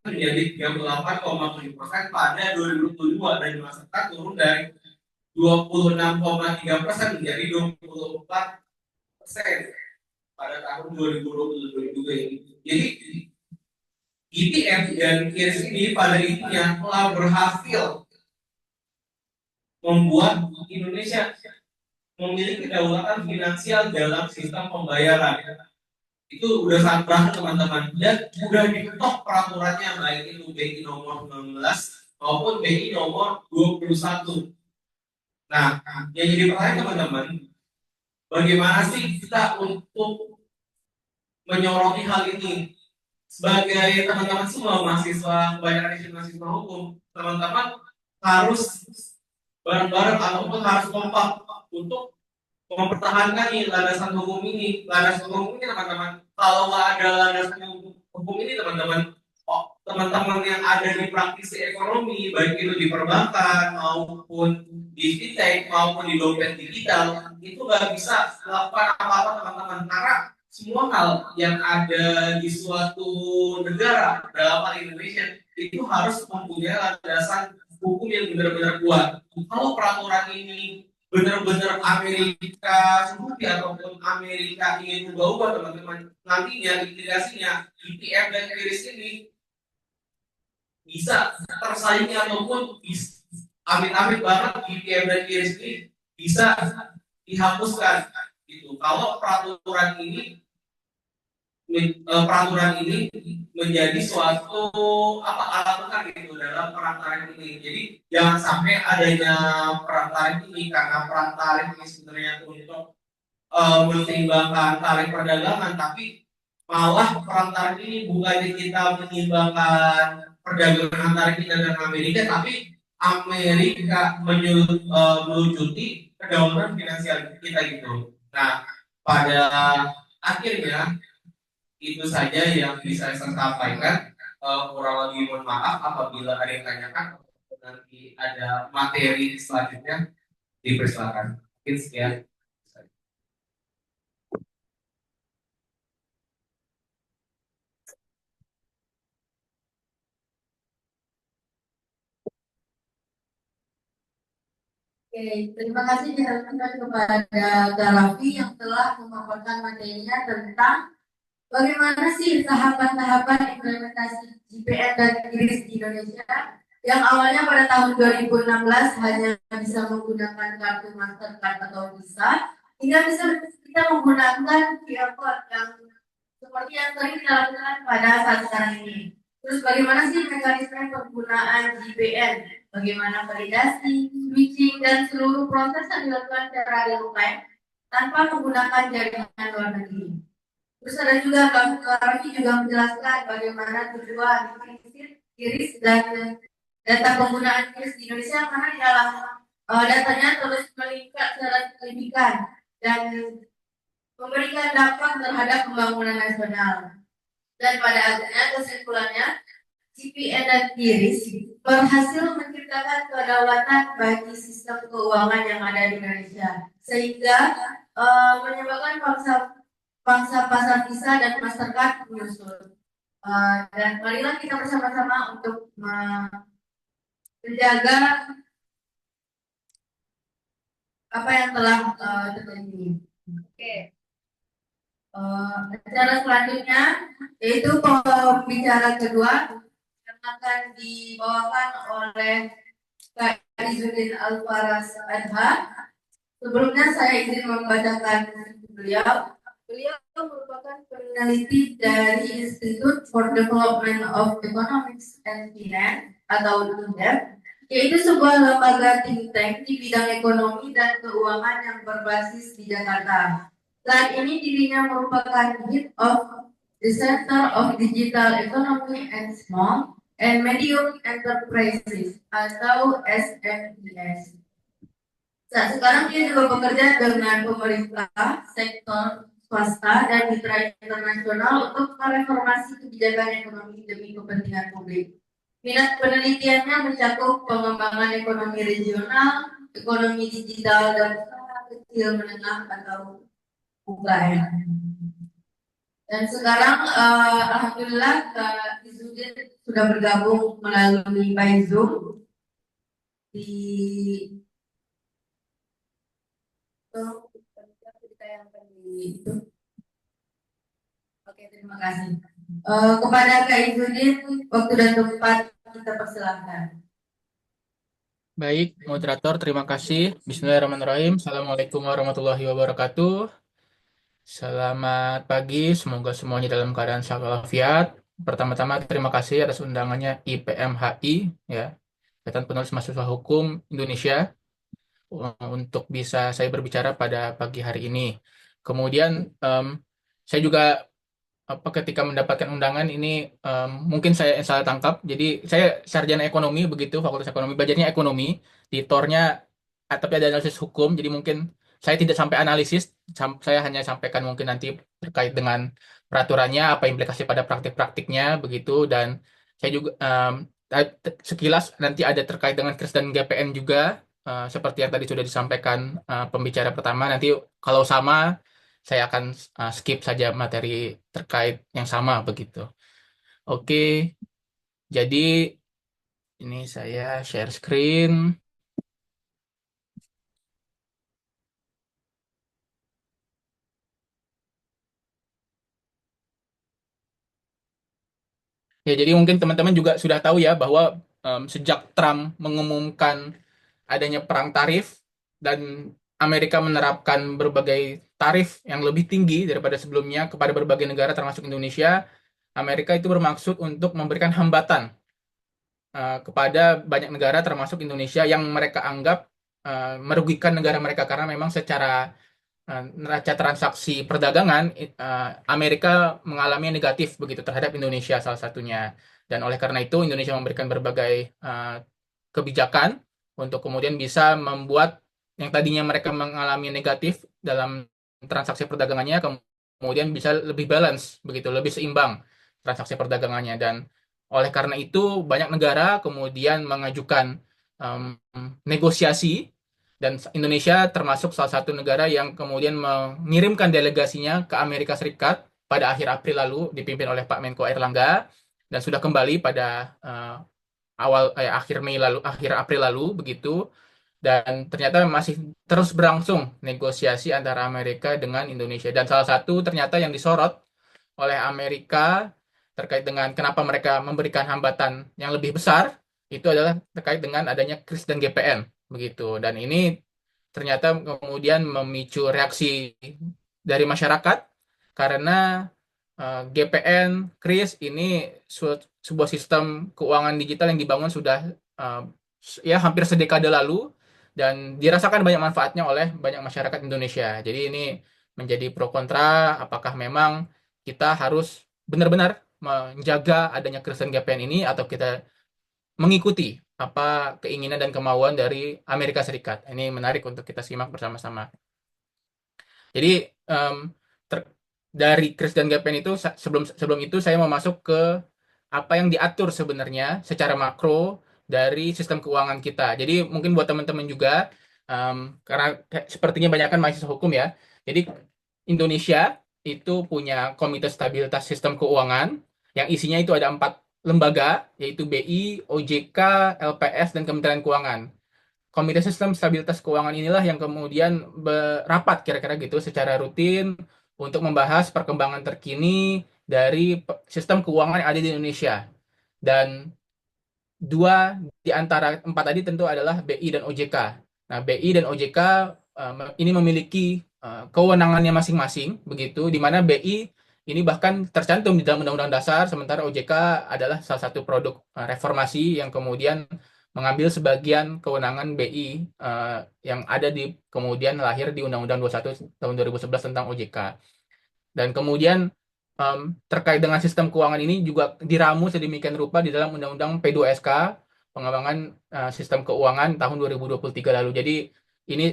D: menjadi 38,7% pada 2022, dan masyarakat turun dari 26,3% menjadi 24% pada tahun 2022 ini. Jadi IPM dan QRIS ini pada intinya telah berhasil membuat Indonesia memiliki kedaulatan finansial dalam sistem pembayaran. Itu udah sangat berhasil teman-teman, dan sudah diketok peraturannya, baik itu BI nomor 19 maupun BI nomor 21. Nah, yang jadi pertanyaan teman-teman, bagaimana sih kita untuk menyoroti hal ini? Sebagai teman-teman semua mahasiswa, kebanyakan di mahasiswa hukum, teman-teman harus bareng-bareng ataupun harus kompak untuk mempertahankan nih landasan hukum ini. Landasan hukum ini teman-teman, kalau nggak ada landasan hukum ini teman-teman, teman-teman yang ada di praktisi ekonomi, baik itu di perbankan maupun di fintech maupun di dompet digital, itu nggak bisa melakukan apa-apa teman-teman, karena semua hal yang ada di suatu negara dalam hal Indonesia itu harus mempunyai landasan hukum yang benar-benar kuat. Kalau peraturan ini benar-benar Amerika seperti ataupun Amerika ingin ubah-ubah teman-teman, nantinya implikasinya IPM dan QRIS ini bisa tersaingi ataupun amit-amit banget IPM dan QRIS ini bisa dihapuskan gitu. Kalau peraturan ini menjadi suatu alat bekal gitu dalam perang tarif ini. Jadi jangan sampai adanya perang tarif ini, karena perang tarif ini sebenarnya untuk menyeimbangkan tarif perdagangan, tapi malah perang tarif ini bukannya kita menyeimbangkan perdagangan tarif kita dengan Amerika, tapi Amerika melucuti kedaulatan finansial kita gitu. Nah, pada akhirnya itu saja yang bisa saya sampaikan. Kurang lebih mohon maaf apabila ada yang tanyakan. Nanti ada materi selanjutnya, dipersilakan. Mungkin sekian.
B: Oke, terima kasih disampaikan kepada Garafi yang telah memaparkan materinya tentang bagaimana sih tahapan-tahapan implementasi GPN dan QRIS di Indonesia yang awalnya pada tahun 2016 hanya bisa menggunakan kartu Mastercard atau Visa, hingga bisa kita menggunakan QR code yang seperti yang sering kita lakukan pada saat sekarang ini. Terus bagaimana sih mekanisme penggunaan GPN? Bagaimana validasi, switching, dan seluruh proses yang dilakukan secara real time tanpa menggunakan jaringan luar negeri. Terus ada juga Bang Raffi juga menjelaskan bagaimana tujuan kiris dan data penggunaan kiris di Indonesia karena di dalam datanya terus meningkat secara signifikan dan memberikan dampak terhadap pembangunan nasional. Dan pada akhirnya kesimpulannya CPN dan QRIS berhasil menciptakan kedaulatan bagi sistem keuangan yang ada di Indonesia sehingga menyebabkan bangsa pasar visa dan Mastercard menyusul. Dan marilah kita bersama-sama untuk menjaga apa yang telah terjadi. Oke. Acara selanjutnya yaitu pembicara kedua yang akan dibawakan oleh Kak Izzuddin Al-Faras Adha. Sebelumnya saya izin membacakan beliau. Beliau merupakan peneliti dari Institute for Development of Economics and Finance atau INDEF, yaitu sebuah lembaga think tank di bidang ekonomi dan keuangan yang berbasis di Jakarta. Saat ini dirinya merupakan Head of the Center of Digital Economy and Small and Medium Enterprises atau SMES. Nah, sekarang dia juga bekerja dengan pemerintah, sektor swasta, dan mitra internasional untuk mereformasi kebijakan ekonomi demi kepentingan publik. Minat penelitiannya mencakup pengembangan ekonomi regional, ekonomi digital, dan usaha kecil menengah atau UKM. Dan sekarang alhamdulillah Kak Izzuddin sudah bergabung melalui by Zoom di ditayangkan di itu. Oke, terima kasih. Kepada Kak Izzuddin, waktu dan tempat kita persilahkan.
E: Baik, moderator, terima kasih. Bismillahirrahmanirrahim. Assalamualaikum warahmatullahi wabarakatuh. Selamat pagi, semoga semuanya dalam keadaan sehat walafiat. Pertama-tama terima kasih atas undangannya IPMHI, ya, Ikatan Penulis Mahasiswa Hukum Indonesia, untuk bisa saya berbicara pada pagi hari ini. Kemudian saya juga ketika mendapatkan undangan ini mungkin saya salah tangkap. Jadi saya sarjana ekonomi begitu, Fakultas Ekonomi, belajarnya ekonomi, di tornya tapi ada analisis hukum. Jadi mungkin saya tidak sampai analisis, saya hanya sampaikan mungkin nanti terkait dengan peraturannya, apa implikasi pada praktik-praktiknya begitu. Dan saya juga sekilas nanti ada terkait dengan KRIS dan GPN juga, seperti yang tadi sudah disampaikan pembicara pertama. Nanti kalau sama saya akan skip saja materi terkait yang sama begitu. Oke, jadi ini saya share screen. Ya, jadi mungkin teman-teman juga sudah tahu ya bahwa sejak Trump mengumumkan adanya perang tarif dan Amerika menerapkan berbagai tarif yang lebih tinggi daripada sebelumnya kepada berbagai negara termasuk Indonesia, Amerika itu bermaksud untuk memberikan hambatan kepada banyak negara termasuk Indonesia yang mereka anggap merugikan negara mereka karena memang secara neraca transaksi perdagangan Amerika mengalami negatif begitu terhadap Indonesia salah satunya. Dan oleh karena itu Indonesia memberikan berbagai kebijakan untuk kemudian bisa membuat yang tadinya mereka mengalami negatif dalam transaksi perdagangannya kemudian bisa lebih balance begitu, lebih seimbang transaksi perdagangannya. Dan oleh karena itu banyak negara kemudian mengajukan negosiasi dan Indonesia termasuk salah satu negara yang kemudian mengirimkan delegasinya ke Amerika Serikat pada akhir April lalu dipimpin oleh Pak Menko Airlangga dan sudah kembali pada akhir April lalu begitu. Dan ternyata masih terus berlangsung negosiasi antara Amerika dengan Indonesia. Dan salah satu ternyata yang disorot oleh Amerika terkait dengan kenapa mereka memberikan hambatan yang lebih besar itu adalah terkait dengan adanya KRIS dan GPN begitu. Dan ini ternyata kemudian memicu reaksi dari masyarakat karena GPN, KRIS ini sebuah sistem keuangan digital yang dibangun sudah ya hampir sedekade lalu dan dirasakan banyak manfaatnya oleh banyak masyarakat Indonesia. Jadi ini menjadi pro kontra apakah memang kita harus benar-benar menjaga adanya Kristen GPN ini atau kita mengikuti apa keinginan dan kemauan dari Amerika Serikat. Ini menarik untuk kita simak bersama-sama. Jadi em, ter- dari Kris dan GPN itu sebelum sebelum itu saya mau masuk ke apa yang diatur sebenarnya secara makro dari sistem keuangan kita. Jadi mungkin buat teman-teman juga karena sepertinya banyak kan mahasiswa hukum ya. Jadi Indonesia itu punya Komite Stabilitas Sistem Keuangan yang isinya itu ada 4 lembaga yaitu BI, OJK, LPS dan Kementerian Keuangan. Komite Sistem Stabilitas Keuangan inilah yang kemudian berapat kira-kira gitu secara rutin untuk membahas perkembangan terkini dari sistem keuangan yang ada di Indonesia. Dan dua di antara 4 tadi tentu adalah BI dan OJK. Nah, BI dan OJK ini memiliki kewenangannya masing-masing, begitu, di mana BI ini bahkan tercantum di dalam Undang-Undang Dasar, sementara OJK adalah salah satu produk reformasi yang kemudian mengambil sebagian kewenangan BI yang ada di kemudian lahir di Undang-Undang 21 tahun 2011 tentang OJK. Dan kemudian terkait dengan sistem keuangan ini juga diramu sedemikian rupa di dalam Undang-Undang P2SK, pengembangan sistem keuangan tahun 2023 lalu. Jadi ini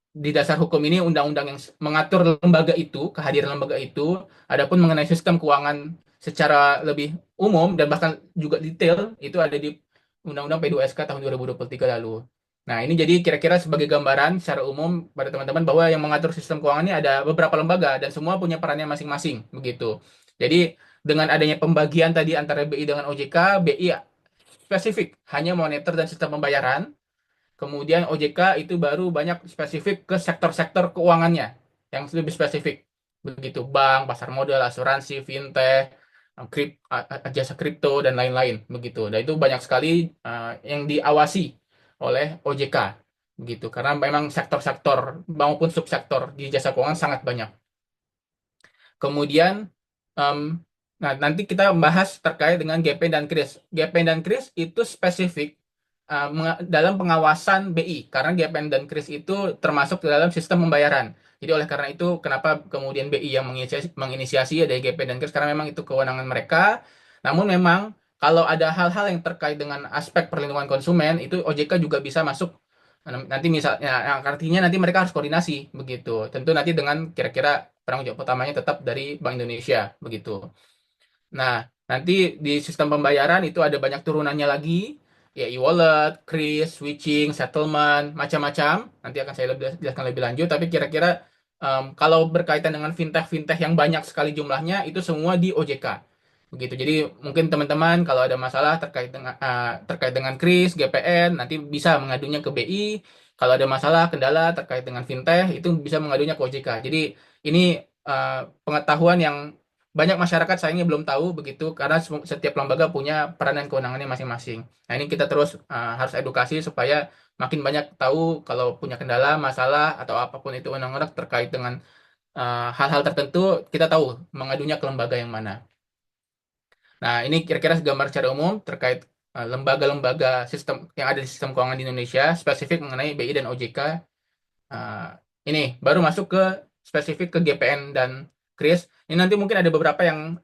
E: di dasar hukum ini undang-undang yang mengatur lembaga itu, kehadiran lembaga itu, adapun mengenai sistem keuangan secara lebih umum dan bahkan juga detail itu ada di Undang-Undang P2SK tahun 2023 lalu. Nah, ini jadi kira-kira sebagai gambaran secara umum pada teman-teman bahwa yang mengatur sistem keuangan ini ada beberapa lembaga dan semua punya perannya masing-masing, begitu. Jadi dengan adanya pembagian tadi antara BI dengan OJK, BI spesifik hanya moneter dan sistem pembayaran. Kemudian OJK itu baru banyak spesifik ke sektor-sektor keuangannya yang lebih spesifik. Begitu bank, pasar modal, asuransi, fintech, jasa kripto dan lain-lain begitu. Dan itu banyak sekali yang diawasi oleh OJK begitu. Karena memang sektor-sektor maupun subsektor di jasa keuangan sangat banyak. Kemudian em, nah nanti kita bahas terkait dengan GP dan KRIS. GP dan KRIS itu spesifik dalam pengawasan BI karena GPN dan KRIS itu termasuk ke dalam sistem pembayaran. Jadi oleh karena itu kenapa kemudian BI yang menginisiasi dari GPN dan KRIS karena memang itu kewenangan mereka. Namun memang kalau ada hal-hal yang terkait dengan aspek perlindungan konsumen itu OJK juga bisa masuk. Nanti misalnya yang artinya nanti mereka harus koordinasi begitu. Tentu nanti dengan kira-kira penanggung jawab utamanya tetap dari Bank Indonesia begitu. Nah, nanti di sistem pembayaran itu ada banyak turunannya lagi, ya e-wallet, kris, switching, settlement, macam-macam. Nanti akan saya jelaskan lebih lanjut, tapi kira-kira kalau berkaitan dengan fintech-fintech yang banyak sekali jumlahnya, itu semua di OJK. Begitu. Jadi mungkin teman-teman kalau ada masalah terkait dengan kris, GPN, nanti bisa mengadunya ke BI. Kalau ada masalah, kendala terkait dengan fintech, itu bisa mengadunya ke OJK. Jadi ini pengetahuan yang banyak masyarakat sayangnya belum tahu begitu karena setiap lembaga punya peran dan kewenangannya masing-masing. Nah, ini kita terus harus edukasi supaya makin banyak tahu kalau punya kendala, masalah atau apapun itu undang-undang terkait dengan hal-hal tertentu, kita tahu mengadunya ke lembaga yang mana. Nah, ini kira-kira gambar secara umum terkait lembaga-lembaga sistem yang ada di sistem keuangan di Indonesia, spesifik mengenai BI dan OJK. Uh, ini baru masuk ke spesifik ke GPN dan Kris. Ini nanti mungkin ada beberapa yang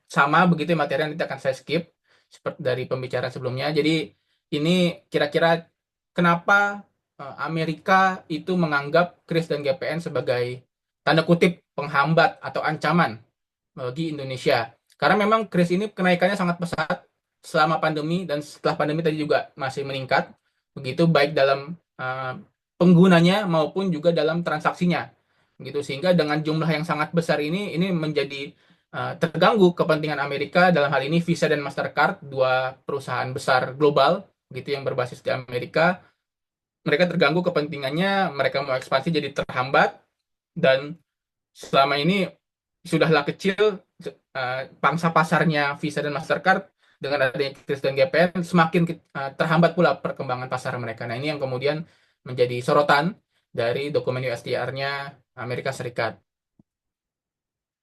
E: sama begitu materi yang nanti akan saya skip seperti dari pembicaraan sebelumnya. Jadi ini kira-kira kenapa Amerika itu menganggap Kris dan GPN sebagai tanda kutip penghambat atau ancaman bagi Indonesia. Karena memang Kris ini kenaikannya sangat pesat selama pandemi dan setelah pandemi tadi juga masih meningkat. Begitu baik dalam penggunanya maupun juga dalam transaksinya gitu sehingga dengan jumlah yang sangat besar ini menjadi terganggu kepentingan Amerika dalam hal ini Visa dan Mastercard dua perusahaan besar global gitu yang berbasis di Amerika mereka terganggu kepentingannya mereka mau ekspansi jadi terhambat dan selama ini sudahlah kecil pangsa pasarnya Visa dan Mastercard dengan adanya Kris dan GPN semakin terhambat pula perkembangan pasar mereka. Nah, ini yang kemudian menjadi sorotan dari dokumen USTR-nya Amerika Serikat.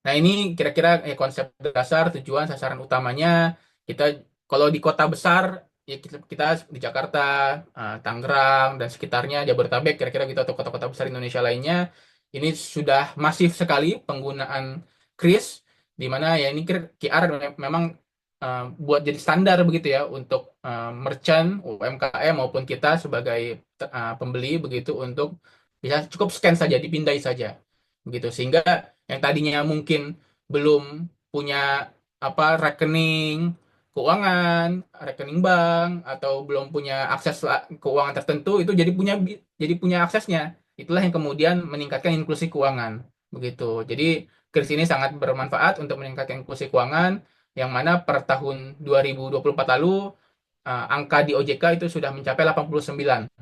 E: Nah, ini kira-kira konsep dasar, tujuan, sasaran utamanya. Kita kalau di kota besar ya kita di Jakarta, Tangerang dan sekitarnya, Jabodetabek kira-kira gitu, atau kota-kota besar Indonesia lainnya, ini sudah masif sekali penggunaan kris, di mana ya ini QR memang buat jadi standar begitu ya untuk merchant, UMKM maupun kita sebagai pembeli begitu, untuk bisa cukup scan saja, dipindai saja begitu, sehingga yang tadinya mungkin belum punya rekening keuangan, rekening bank, atau belum punya akses keuangan tertentu, itu jadi punya aksesnya. Itulah yang kemudian meningkatkan inklusi keuangan begitu. Jadi kris ini sangat bermanfaat untuk meningkatkan inklusi keuangan, yang mana per tahun 2024 lalu angka di OJK itu sudah mencapai 89%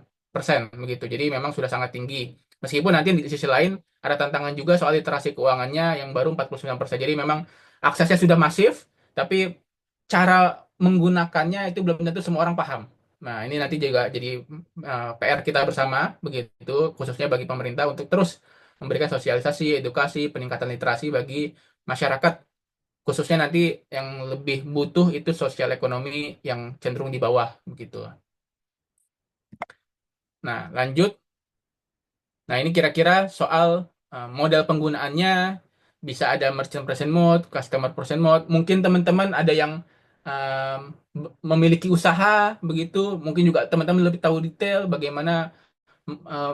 E: begitu. Jadi memang sudah sangat tinggi. Meskipun nanti di sisi lain ada tantangan juga soal literasi keuangannya yang baru 49%. Jadi memang aksesnya sudah masif, tapi cara menggunakannya itu belum tentu semua orang paham. Nah, ini nanti juga jadi PR kita bersama begitu, khususnya bagi pemerintah untuk terus memberikan sosialisasi, edukasi, peningkatan literasi bagi masyarakat, khususnya nanti yang lebih butuh itu sosial ekonomi yang cenderung di bawah begitu. Nah, lanjut. Nah, ini kira-kira soal model penggunaannya, bisa ada merchant present mode, customer present mode. Mungkin teman-teman ada yang um, memiliki usaha begitu, mungkin juga teman-teman lebih tahu detail bagaimana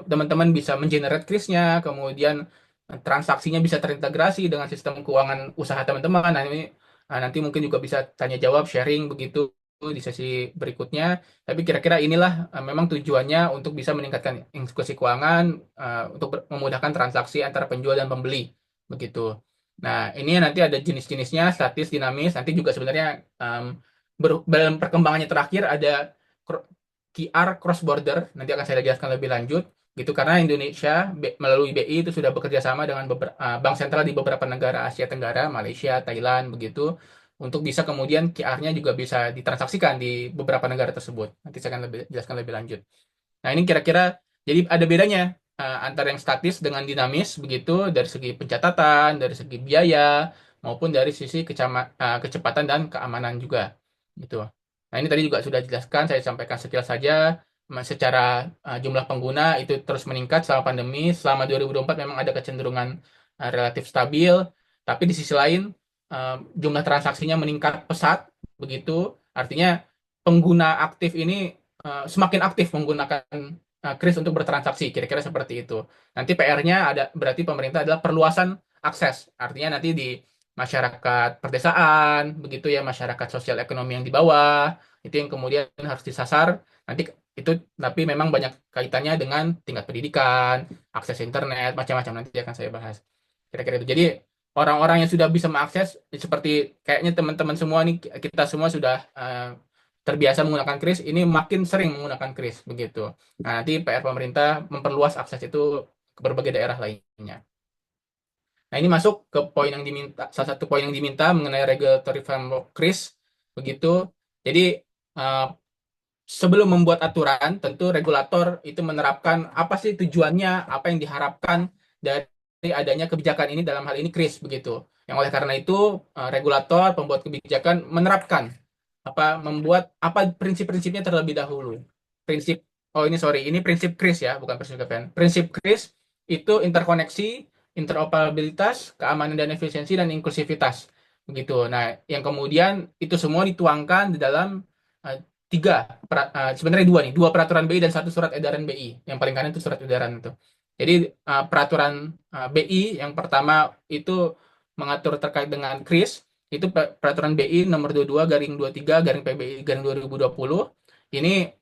E: teman-teman bisa mengenerate krisnya, kemudian transaksinya bisa terintegrasi dengan sistem keuangan usaha teman-teman. Nah, ini nanti mungkin juga bisa tanya jawab, sharing begitu di sesi berikutnya. Tapi kira-kira inilah memang tujuannya untuk bisa meningkatkan inklusi keuangan, untuk memudahkan transaksi antara penjual dan pembeli begitu. Nah, ini nanti ada jenis-jenisnya, statis, dinamis. Nanti juga sebenarnya dalam perkembangannya terakhir ada QR cross border, nanti akan saya jelaskan lebih lanjut gitu, karena Indonesia melalui BI itu sudah bekerja sama dengan bank sentral di beberapa negara Asia Tenggara, Malaysia, Thailand begitu, untuk bisa kemudian QR-nya juga bisa ditransaksikan di beberapa negara tersebut. Nanti saya akan jelaskan lebih lanjut. Nah, ini kira-kira jadi ada bedanya antara yang statis dengan dinamis begitu, dari segi pencatatan, dari segi biaya, maupun dari sisi kecepatan dan keamanan juga gitu. Nah, ini tadi juga sudah dijelaskan, saya sampaikan sekilas saja. Secara jumlah pengguna itu terus meningkat selama pandemi. Selama 2024 memang ada kecenderungan relatif stabil, tapi di sisi lain jumlah transaksinya meningkat pesat begitu. Artinya pengguna aktif ini semakin aktif menggunakan kris untuk bertransaksi, kira-kira seperti itu. Nanti PR-nya ada, berarti pemerintah adalah perluasan akses. Artinya nanti di masyarakat perdesaan, begitu ya, masyarakat sosial ekonomi yang di bawah, itu yang kemudian harus disasar. Nanti itu, tapi memang banyak kaitannya dengan tingkat pendidikan, akses internet, macam-macam, nanti akan saya bahas. Kira-kira itu. Jadi orang-orang yang sudah bisa mengakses, seperti kayaknya teman-teman semua nih, kita semua sudah terbiasa menggunakan kris, ini makin sering menggunakan kris begitu. Nah, nanti PR pemerintah memperluas akses itu ke berbagai daerah lainnya. Nah, ini masuk ke poin yang diminta, salah satu poin yang diminta mengenai regulatory framework kris begitu. Jadi eh, sebelum membuat aturan, tentu regulator itu menerapkan apa sih tujuannya, apa yang diharapkan dari adanya kebijakan ini, dalam hal ini kris begitu. Yang oleh karena itu regulator, pembuat kebijakan menerapkan membuat prinsip-prinsipnya terlebih dahulu. Prinsip, oh ini sorry, ini prinsip kris ya, bukan prinsip KPN. Prinsip kris itu interkoneksi, interoperabilitas, keamanan dan efisiensi, dan inklusivitas begitu. Nah, yang kemudian itu semua dituangkan di dalam uh, sebenarnya dua peraturan BI dan satu surat edaran BI. Yang paling kanan itu surat edaran itu. Jadi peraturan BI yang pertama itu mengatur terkait dengan kris, itu peraturan BI nomor 22 garing 23 garing PBI garing 2020. Ini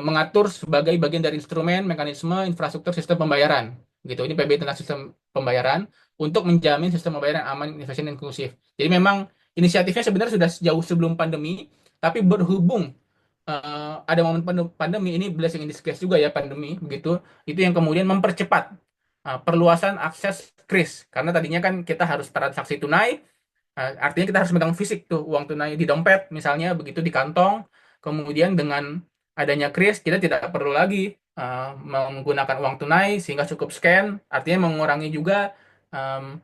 E: mengatur sebagai bagian dari instrumen, mekanisme, infrastruktur sistem pembayaran. Gitu. Ini PBI tentang sistem pembayaran untuk menjamin sistem pembayaran aman, efisien, dan inklusif. Jadi memang inisiatifnya sebenarnya sudah jauh sebelum pandemi, tapi berhubung ada momen pandemi, ini blessing in disguise juga ya, pandemi begitu, itu yang kemudian mempercepat perluasan akses kris, karena tadinya kan kita harus transaksi tunai. Artinya kita harus megang fisik tuh uang tunai di dompet misalnya begitu, di kantong. Kemudian dengan adanya kris kita tidak perlu lagi menggunakan uang tunai, sehingga cukup scan. Artinya mengurangi juga um,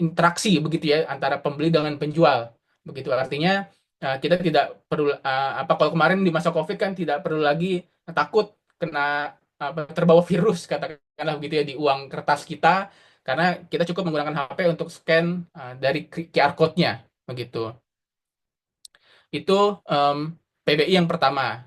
E: interaksi begitu ya antara pembeli dengan penjual. Begitu artinya kita tidak perlu kalau kemarin di masa COVID kan tidak perlu lagi takut kena terbawa virus katakanlah begitu ya di uang kertas kita karena kita cukup menggunakan HP untuk scan dari QR code-nya begitu. Itu PBI yang pertama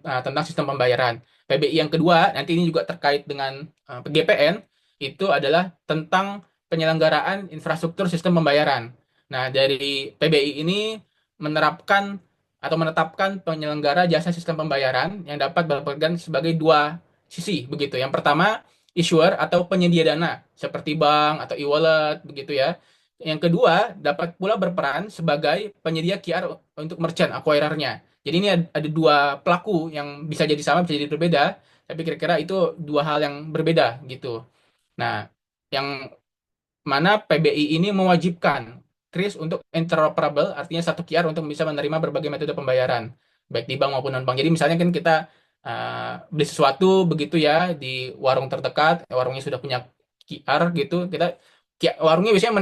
E: tentang sistem pembayaran. PBI yang kedua, nanti ini juga terkait dengan GPN, itu adalah tentang penyelenggaraan infrastruktur sistem pembayaran. Nah, dari PBI ini menerapkan atau menetapkan penyelenggara jasa sistem pembayaran yang dapat berpegang sebagai dua sisi, begitu. Yang pertama, issuer atau penyedia dana, seperti bank atau e-wallet, begitu ya. Yang kedua, dapat pula berperan sebagai penyedia QR untuk merchant acquirer-nya. Jadi ini ada dua pelaku yang bisa jadi sama, bisa jadi berbeda, tapi kira-kira itu dua hal yang berbeda gitu. Nah, yang mana PBI ini mewajibkan kris untuk interoperable, artinya satu QR untuk bisa menerima berbagai metode pembayaran, baik di bank maupun non-bank. Jadi misalnya kan kita beli sesuatu begitu ya di warung terdekat, warungnya sudah punya QR gitu, warungnya biasanya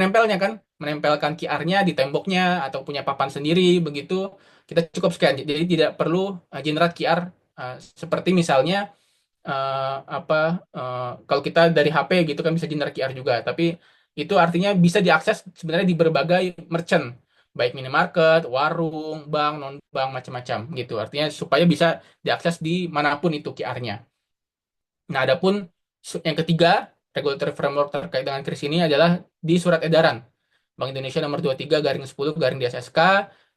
E: menempelkan QR-nya di temboknya atau punya papan sendiri begitu, kita cukup scan. Jadi tidak perlu generate QR seperti misalnya kalau kita dari HP gitu kan bisa generate QR juga, tapi itu artinya bisa diakses sebenarnya di berbagai merchant, baik minimarket, warung, bank, non bank, macam-macam gitu. Artinya supaya bisa diakses di manapun itu QR-nya. Nah, adapun yang ketiga regulatory framework terkait dengan kris ini adalah di surat edaran Bank Indonesia nomor 23/10/DSSK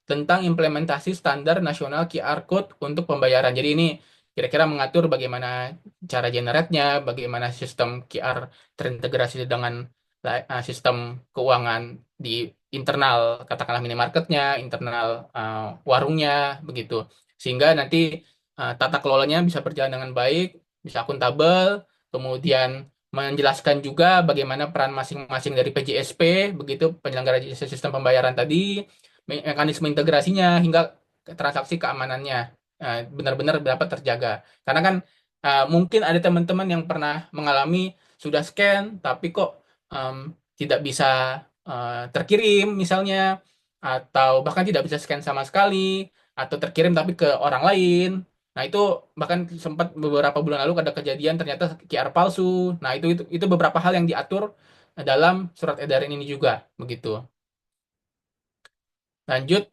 E: tentang implementasi standar nasional QR code untuk pembayaran. Jadi ini kira-kira mengatur bagaimana cara generate-nya, bagaimana sistem QR terintegrasi dengan sistem keuangan di internal, katakanlah minimarketnya, internal warungnya, begitu. Sehingga nanti tata kelolanya bisa berjalan dengan baik, bisa akuntabel, kemudian menjelaskan juga bagaimana peran masing-masing dari PJSP, begitu penyelenggara jasa sistem pembayaran tadi, mekanisme integrasinya hingga transaksi keamanannya benar-benar dapat terjaga. Karena kan mungkin ada teman-teman yang pernah mengalami sudah scan tapi kok em, tidak bisa terkirim misalnya, atau bahkan tidak bisa scan sama sekali, atau terkirim tapi ke orang lain. Nah, itu bahkan sempat beberapa bulan lalu ada kejadian ternyata QR palsu. Nah, itu beberapa hal yang diatur dalam surat edaran ini juga, begitu. Lanjut,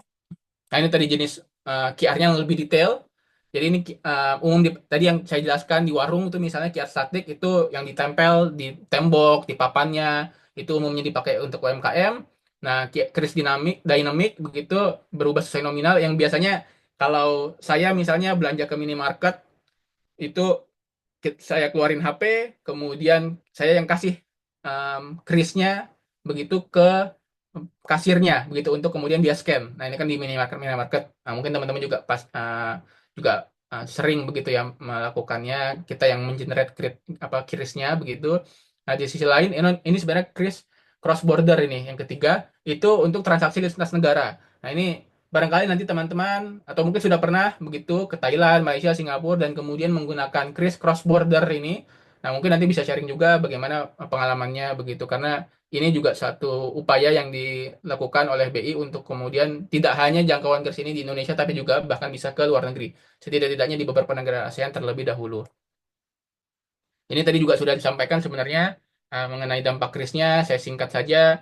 E: nah ini tadi jenis QR-nya yang lebih detail. Jadi ini umum tadi yang saya jelaskan di warung itu misalnya QR statik itu yang ditempel di tembok, di papannya, itu umumnya dipakai untuk UMKM. Nah, kris dynamic begitu berubah sesuai nominal yang biasanya kalau saya misalnya belanja ke minimarket itu saya keluarin HP, kemudian saya yang kasih krisnya begitu ke kasirnya begitu untuk kemudian dia scan. Nah, ini kan di minimarket. Nah, mungkin teman-teman juga juga sering begitu ya melakukannya. Kita yang mengenerate krisnya begitu. Nah, di sisi lain ini sebenarnya kris cross border ini yang ketiga itu untuk transaksi lintas negara. Nah, ini barangkali nanti teman-teman atau mungkin sudah pernah begitu ke Thailand, Malaysia, Singapura dan kemudian menggunakan kris cross border ini. Nah, mungkin nanti bisa sharing juga bagaimana pengalamannya begitu karena ini juga satu upaya yang dilakukan oleh BI untuk kemudian tidak hanya jangkauan kris ini di Indonesia tapi juga bahkan bisa ke luar negeri. Setidak-tidaknya di beberapa negara ASEAN terlebih dahulu. Ini tadi juga sudah disampaikan sebenarnya mengenai dampak krisnya. Saya singkat saja,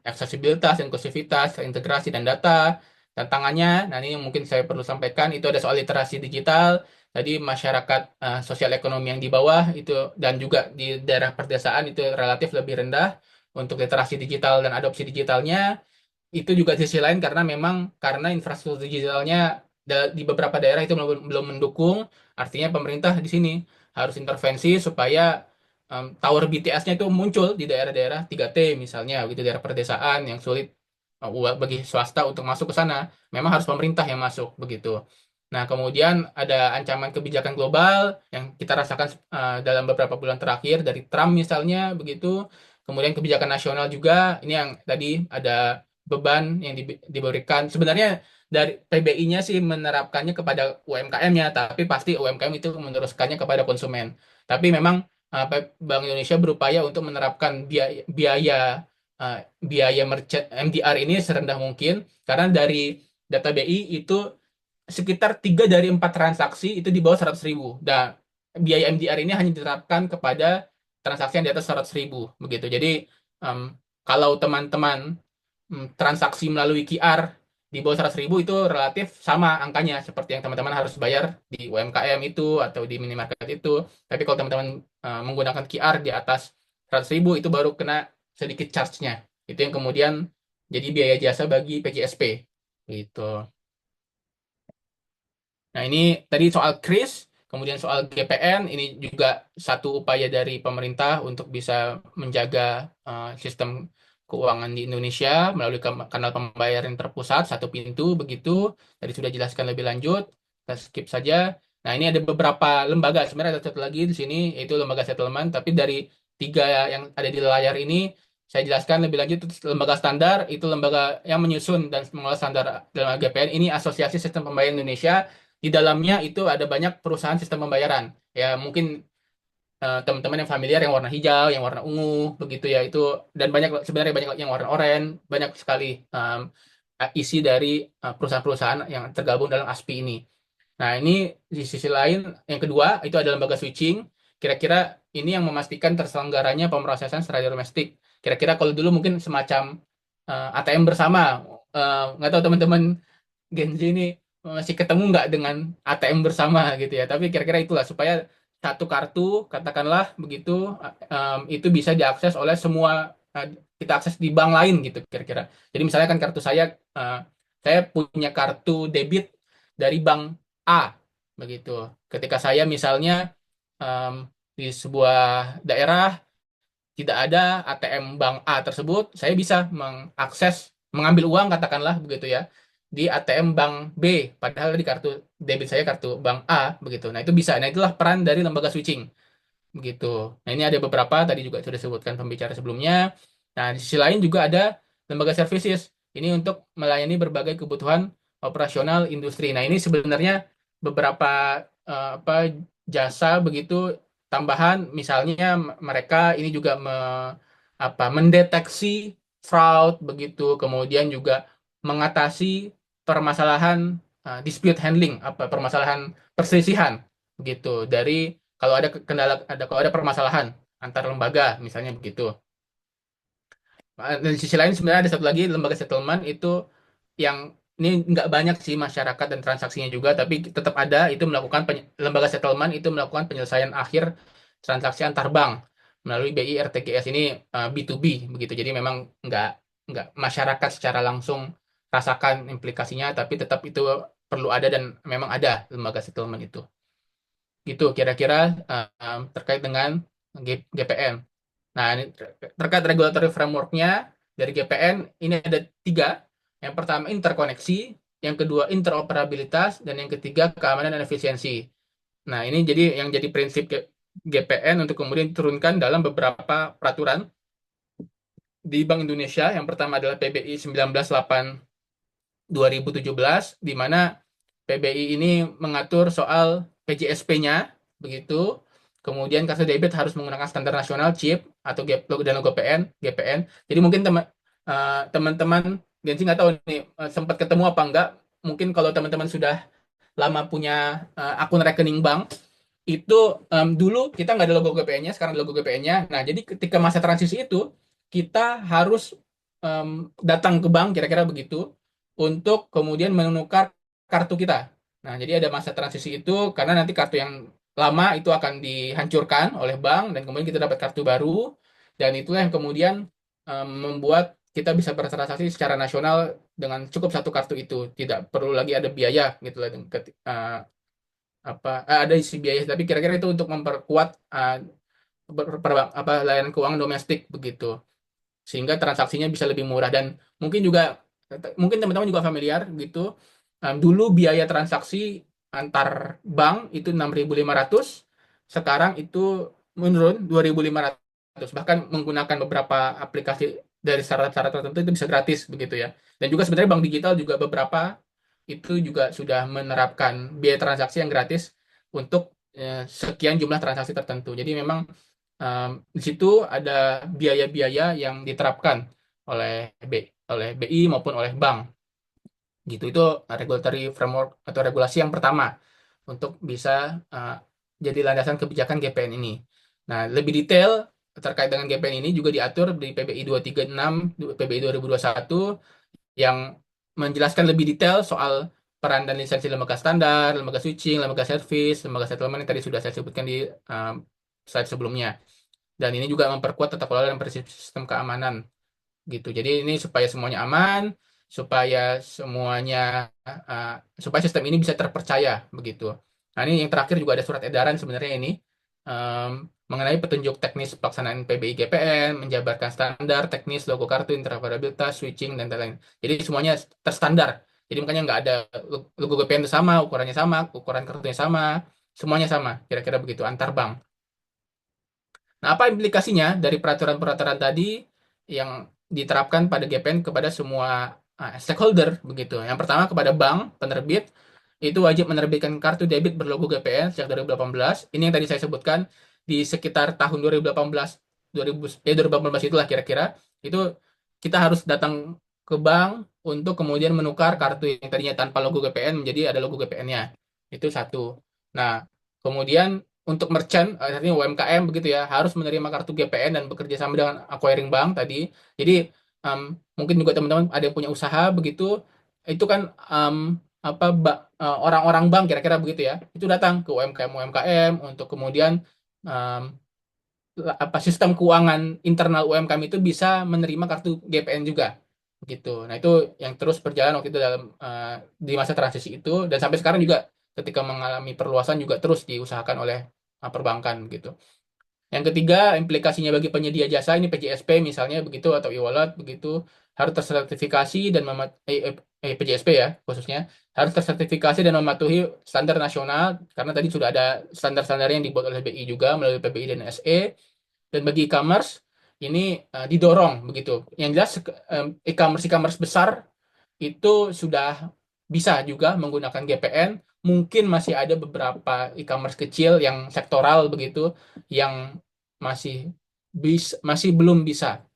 E: aksesibilitas, inklusivitas, integrasi, dan data. Tantangannya, nah ini yang mungkin saya perlu sampaikan, itu ada soal literasi digital. Tadi masyarakat sosial ekonomi yang di bawah itu dan juga di daerah perdesaan itu relatif lebih rendah untuk literasi digital dan adopsi digitalnya. Itu juga di sisi lain karena infrastruktur digitalnya di beberapa daerah itu belum mendukung, artinya pemerintah di sini harus intervensi supaya tower BTS-nya itu muncul di daerah-daerah 3T misalnya, gitu daerah perdesaan yang sulit bagi swasta untuk masuk ke sana, memang harus pemerintah yang masuk begitu. Nah, kemudian ada ancaman kebijakan global yang kita rasakan dalam beberapa bulan terakhir dari Trump misalnya begitu. Kemudian kebijakan nasional juga, ini yang tadi ada beban yang diberikan. Sebenarnya dari PBI-nya sih menerapkannya kepada UMKM-nya, tapi pasti UMKM itu meneruskannya kepada konsumen. Tapi memang Bank Indonesia berupaya untuk menerapkan biaya biaya merchant MDR ini serendah mungkin karena dari data BI itu sekitar 3 dari 4 transaksi itu di bawah 100.000. Dan biaya MDR ini hanya diterapkan kepada transaksi yang di atas 100.000 begitu. Jadi kalau teman-teman transaksi melalui QR di bawah 100.000 itu relatif sama angkanya seperti yang teman-teman harus bayar di UMKM itu atau di minimarket itu. Tapi kalau teman-teman menggunakan QR di atas 100.000 itu baru kena sedikit charge-nya. Itu yang kemudian jadi biaya jasa bagi PJSP gitu. Nah, ini tadi soal KRIS, kemudian soal GPN, ini juga satu upaya dari pemerintah untuk bisa menjaga sistem keuangan di Indonesia melalui kanal pembayaran terpusat, satu pintu, begitu. Tadi sudah jelaskan lebih lanjut, kita skip saja. Nah, ini ada beberapa lembaga, sebenarnya ada satu lagi di sini, yaitu lembaga settlement, tapi dari 3 yang ada di layar ini, saya jelaskan lebih lanjut. Lembaga standar, itu lembaga yang menyusun dan mengelola standar dalam GPN, ini Asosiasi Sistem Pembayaran Indonesia. Di dalamnya itu ada banyak perusahaan sistem pembayaran. Ya, mungkin teman-teman yang familiar yang warna hijau, yang warna ungu, begitu ya itu, dan banyak sebenarnya banyak yang warna oranye, banyak sekali isi dari perusahaan-perusahaan yang tergabung dalam ASPI ini. Nah, ini di sisi lain yang kedua itu adalah lembaga switching. Kira-kira ini yang memastikan terselenggaranya pemrosesan secara domestik. Kira-kira kalau dulu mungkin semacam ATM bersama. Nggak tahu teman-teman Gen Z ini masih ketemu nggak dengan ATM bersama gitu ya. Tapi kira-kira itulah supaya satu kartu katakanlah begitu itu bisa diakses oleh semua kita akses di bank lain gitu kira-kira. Jadi misalnya kan kartu saya punya kartu debit dari bank A begitu. Ketika saya misalnya em, di sebuah daerah tidak ada ATM bank A tersebut, saya bisa mengambil uang katakanlah begitu ya di ATM bank B, padahal di kartu debit saya kartu bank A begitu. Nah, itu bisa. Nah, itulah peran dari lembaga switching begitu. Nah, ini ada beberapa tadi juga sudah disebutkan pembicara sebelumnya. Nah, di sisi lain juga ada lembaga services. Ini untuk melayani berbagai kebutuhan operasional industri. Nah, ini sebenarnya beberapa apa jasa begitu tambahan, misalnya mereka ini juga mendeteksi fraud begitu, kemudian juga mengatasi permasalahan dispute handling, permasalahan perselisihan begitu dari kalau ada kendala, kalau ada permasalahan antar lembaga misalnya begitu. Dan di sisi lain sebenarnya ada satu lagi lembaga settlement itu yang ini nggak banyak sih masyarakat dan transaksinya juga, tapi tetap ada itu melakukan lembaga settlement itu melakukan penyelesaian akhir transaksi antar bank melalui BI RTGS ini B2B begitu. Jadi memang nggak masyarakat secara langsung rasakan implikasinya, tapi tetap itu perlu ada dan memang ada lembaga settlement itu. Gitu kira-kira terkait dengan GPN. Nah, ini terkait regulatory framework-nya dari GPN, ini ada 3. Yang pertama interkoneksi, yang kedua interoperabilitas, dan yang ketiga keamanan dan efisiensi. Nah, ini jadi yang jadi prinsip GPN untuk kemudian diturunkan dalam beberapa peraturan di Bank Indonesia. Yang pertama adalah PBI 19/8/2017, di mana PBI ini mengatur soal PJSP-nya, begitu. Kemudian kartu debit harus menggunakan standar nasional chip atau dan logo GPN. Jadi mungkin teman-teman Gensi nggak tahu nih sempat ketemu apa enggak. Mungkin kalau teman-teman sudah lama punya akun rekening bank, itu dulu kita nggak ada logo GPN-nya, sekarang ada logo GPN-nya. Nah, jadi ketika masa transisi itu kita harus datang ke bank kira-kira begitu untuk kemudian menukar kartu kita. Nah, jadi ada masa transisi itu karena nanti kartu yang lama itu akan dihancurkan oleh bank dan kemudian kita dapat kartu baru dan itulah yang kemudian membuat kita bisa bertransaksi secara nasional dengan cukup satu kartu itu, tidak perlu lagi ada biaya gitu lah ada isi biaya, tapi kira-kira itu untuk memperkuat layanan keuangan domestik begitu sehingga transaksinya bisa lebih murah dan mungkin juga mungkin teman-teman juga familiar gitu. Dulu biaya transaksi antar bank itu 6.500, sekarang itu menurun 2.500, bahkan menggunakan beberapa aplikasi dari syarat-syarat tertentu itu bisa gratis begitu ya. Dan juga sebenarnya bank digital juga beberapa itu juga sudah menerapkan biaya transaksi yang gratis untuk sekian jumlah transaksi tertentu. Jadi memang di situ ada biaya-biaya yang diterapkan oleh BI maupun oleh bank. Gitu, itu regulatory framework atau regulasi yang pertama untuk bisa jadi landasan kebijakan GPN ini. Nah, lebih detail terkait dengan GPN ini juga diatur di PBI 236, PBI 2021 yang menjelaskan lebih detail soal peran dan lisensi lembaga standar, lembaga switching, lembaga service, lembaga settlement yang tadi sudah saya sebutkan di slide sebelumnya. Dan ini juga memperkuat tata kelola dan prinsip sistem keamanan gitu. Jadi ini supaya semuanya aman, supaya semuanya uh, supaya sistem ini bisa terpercaya begitu. Nah, ini yang terakhir juga ada surat edaran sebenarnya ini um, mengenai petunjuk teknis pelaksanaan PBI GPN, menjabarkan standar teknis logo kartu, interoperabilitas, switching dan lain-lain. Jadi semuanya terstandar. Jadi makanya nggak ada logo GPN itu sama, ukurannya sama, ukuran kartunya sama, semuanya sama. Kira-kira begitu antar bank. Nah, apa implikasinya dari peraturan-peraturan tadi yang diterapkan pada GPN kepada semua stakeholder begitu? Yang pertama kepada bank penerbit itu wajib menerbitkan kartu debit berlogo GPN sejak 2018. Ini yang tadi saya sebutkan di sekitar tahun 2018, 2018 itulah kira-kira itu kita harus datang ke bank untuk kemudian menukar kartu yang tadinya tanpa logo GPN menjadi ada logo GPN-nya. Itu satu. Nah, kemudian untuk merchant, artinya UMKM begitu ya, harus menerima kartu GPN dan bekerja sama dengan acquiring bank tadi. Jadi em, mungkin juga teman-teman ada yang punya usaha begitu, itu kan orang-orang bank kira-kira begitu ya, itu datang ke UMKM UMKM untuk kemudian em, sistem keuangan internal UMKM itu bisa menerima kartu GPN juga gitu. Nah, itu yang terus berjalan waktu itu dalam di masa transisi itu dan sampai sekarang juga ketika mengalami perluasan juga terus diusahakan oleh perbankan gitu. Yang ketiga, implikasinya bagi penyedia jasa ini PJSP misalnya begitu atau e-wallet begitu harus tersertifikasi dan PJSP ya khususnya harus tersertifikasi dan mematuhi standar nasional karena tadi sudah ada standar-standar yang dibuat oleh BI juga melalui PBI dan SE. Dan bagi e-commerce ini didorong begitu. Yang jelas e-commerce besar itu sudah bisa juga menggunakan GPN. Mungkin masih ada beberapa e-commerce kecil yang sektoral begitu yang masih masih belum bisa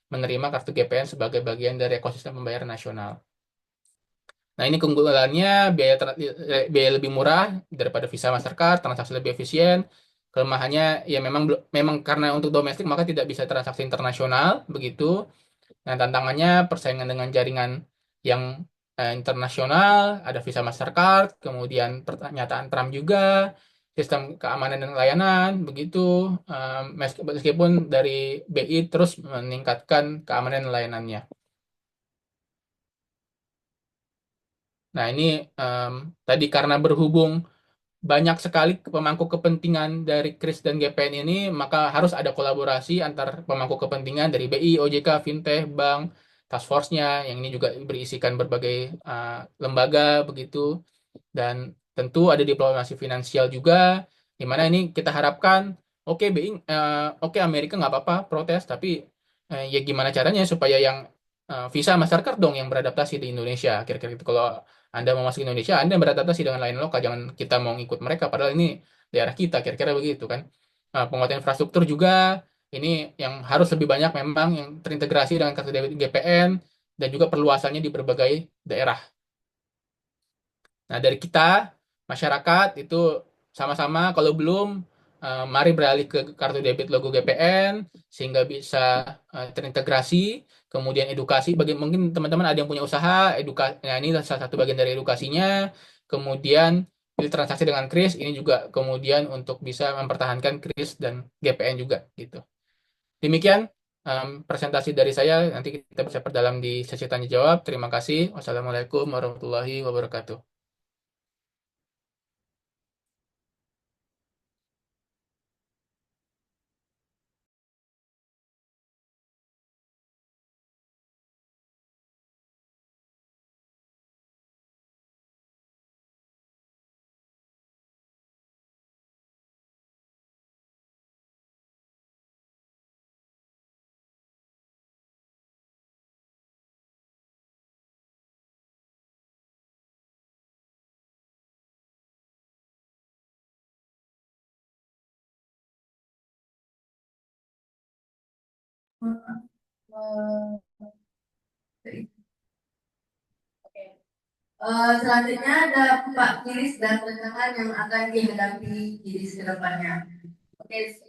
E: menerima kartu GPN sebagai bagian dari ekosistem pembayaran nasional. Nah, ini keunggulannya biaya lebih murah daripada Visa Mastercard, transaksi lebih efisien. Kelemahannya ya memang karena untuk domestik maka tidak bisa transaksi internasional begitu. Nah, tantangannya persaingan dengan jaringan yang internasional, ada Visa Mastercard, kemudian pernyataan Trump juga, sistem keamanan dan layanan begitu. Meskipun dari BI terus meningkatkan keamanan dan layanannya. Nah, ini tadi karena berhubung banyak sekali pemangku kepentingan dari KRIS dan GPN ini, maka harus ada kolaborasi antar pemangku kepentingan dari BI, OJK, Fintech, Bank, Task Force-nya, yang ini juga berisikan berbagai lembaga begitu. Dan tentu ada diplomasi finansial juga, di mana ini kita harapkan, oke BI, oke Amerika nggak apa-apa protes, tapi ya gimana caranya supaya yang Visa Mastercard dong yang beradaptasi di Indonesia. Kira-kira gitu. Kalau Anda mau masuk Indonesia, Anda beradaptasi dengan lain lokal, jangan kita mau ngikut mereka, padahal ini daerah kita, kira-kira begitu kan. Penguatan infrastruktur juga, ini yang harus lebih banyak memang yang terintegrasi dengan kartu debit GPN, dan juga perluasannya di berbagai daerah. Nah, dari kita, masyarakat itu sama-sama kalau belum, mari beralih ke kartu debit logo GPN sehingga bisa terintegrasi. Kemudian edukasi, bagi mungkin teman-teman ada yang punya usaha, edukasi. Nah, ini salah satu bagian dari edukasinya. Kemudian pilih transaksi dengan kris, ini juga kemudian untuk bisa mempertahankan kris dan GPN juga gitu. Demikian presentasi dari saya. Nanti kita bisa perdalam di sesi tanya jawab. Terima kasih. Wassalamualaikum warahmatullahi wabarakatuh.
B: Eh, Selanjutnya ada Pak Kiris dan tantangan yang akan dihadapi Kiris ke depannya. Oke,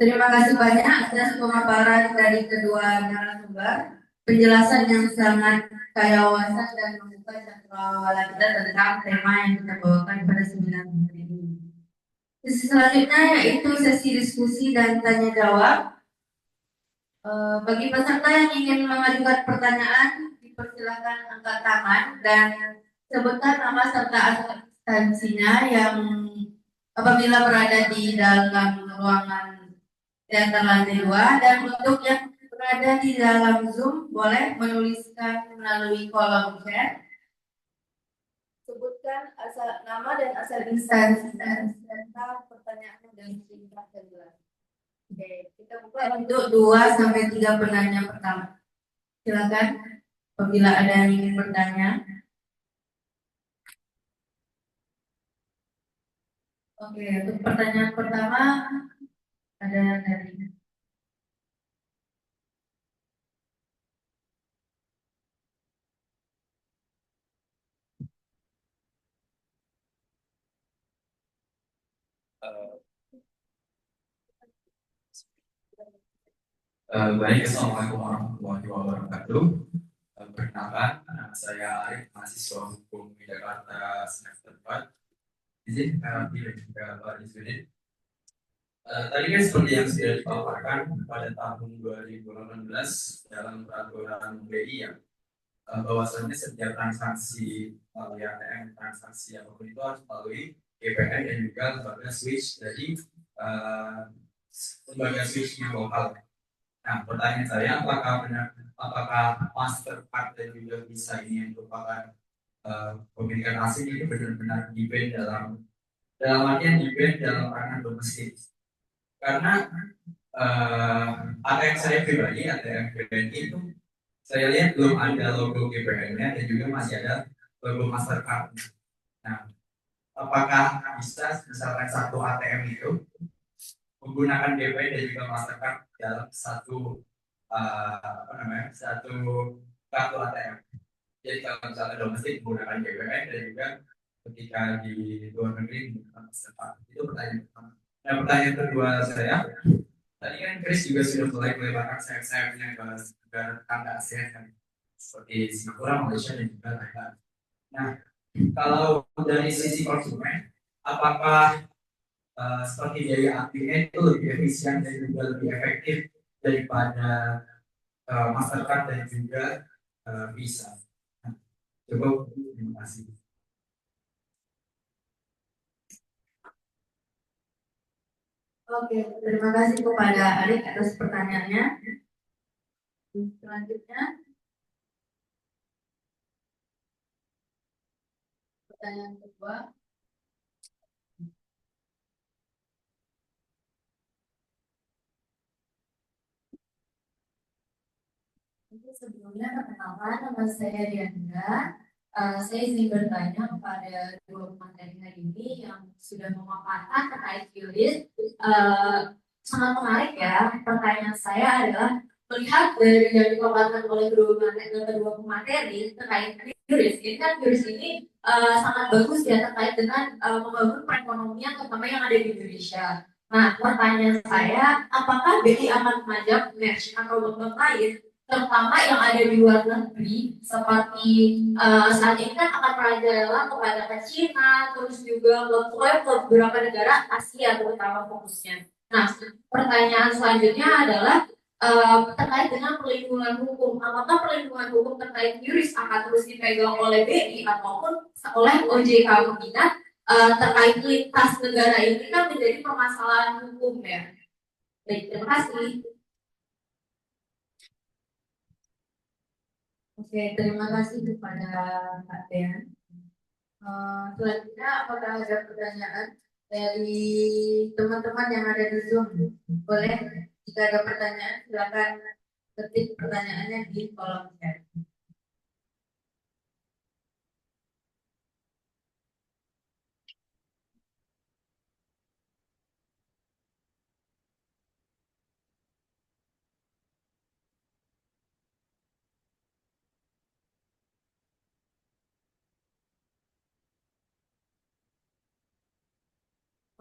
B: terima kasih banyak atas pemaparan dari kedua narasumber. Penjelasan yang sangat kaya wawasan dan membuka cakrawala kita tentang tema yang kita bawakan pada seminar hari ini. Sesi selanjutnya yaitu sesi diskusi dan tanya jawab. Bagi peserta yang ingin mengajukan pertanyaan, dipersilakan angkat tangan dan sebutkan nama serta instansinya yang apabila berada di dalam ruangan teater lantai 2, dan untuk yang berada di dalam Zoom boleh menuliskan melalui kolom chat. Sebutkan asal nama dan asal instansi dan serta pertanyaan dengan singkat dan jelas. Oke, kita buka untuk 2 sampai 3 penanya pertama. Silakan apabila ada yang ingin bertanya. Oke, untuk pertanyaan pertama ada dari
A: Baik, Assalamualaikum warahmatullahi wabarakatuh. Perkenalkan, nama saya Arif, mahasiswa hukum di Jakarta semester 4. Izin Kak Rafi dan juga Pak Yusudin. Tadi kan seperti yang sudah dipaparkan pada tahun 2018 dalam peraturan BI ya, bahwasannya setiap transaksi ATM, transaksi apapun itu harus melalui GPN dan juga lembaga switch dari lembaga switch yang lokal. Nah, pertanyaan saya, apakah Mastercard dan juga Visa ini yang merupakan pemilikan asing ini benar-benar di-ban dalam artian di-ban dalam ranah domestik? Karena ATM saya pribadi, ATM BNI itu saya lihat belum ada logo GPN-nya dan juga masih ada logo Mastercard. Nah, apakah bisa misalkan satu ATM itu menggunakan GPN dan juga Mastercard dalam satu satu kartu ATM? Jadi kalau misalnya domestik menggunakan GPN dan juga ketika di luar negeri menggunakan Mastercard. Itu pertanyaan pertama. Nah, pertanyaan kedua saya, tadi kan Chris juga sudah mulai melebarkan sayap-sayapnya ke negara tetangga ASEAN kan, seperti Singapura, Malaysia dan juga Thailand. Nah, kalau dari sisi konsumen, apakah seperti biaya adminnya itu lebih efisien dan juga lebih efektif daripada Mastercard dan juga Visa? Nah, coba, terima kasih.
B: Oke, terima kasih kepada Arik atas pertanyaannya. Selanjutnya, pertanyaan kedua. Sebelumnya perkenalkan, nama saya Diandra. Saya ingin bertanya kepada dua pemateri hari ini yang sudah memaparkan terkait QRIS. Sangat menarik ya. Pertanyaan saya adalah melihat dari yang dipaparkan oleh kedua pemateri terkait QRIS. Ini kan QRIS ini sangat bagus ya terkait dengan membangun perekonomian terutama yang ada di Indonesia. Nah, pertanyaan saya, apakah BI akan mengajak match atau bank lain terutama yang ada di luar negeri seperti saat ini kan akan merajalela kepada ke Cina, terus juga ke beberapa negara Asia terutama fokusnya. Nah, pertanyaan selanjutnya adalah terkait dengan perlindungan hukum. Apakah perlindungan hukum terkait QRIS akan terus dipegang oleh BI ataupun oleh OJK mengingat terkait lintas negara ini kan menjadi permasalahan hukum ya. Baik, terima kasih. Oke, terima kasih kepada Kak Dean. Selanjutnya, apakah ada pertanyaan dari teman-teman yang ada di Zoom? Boleh, jika ada pertanyaan, silakan ketik pertanyaannya di kolom chat.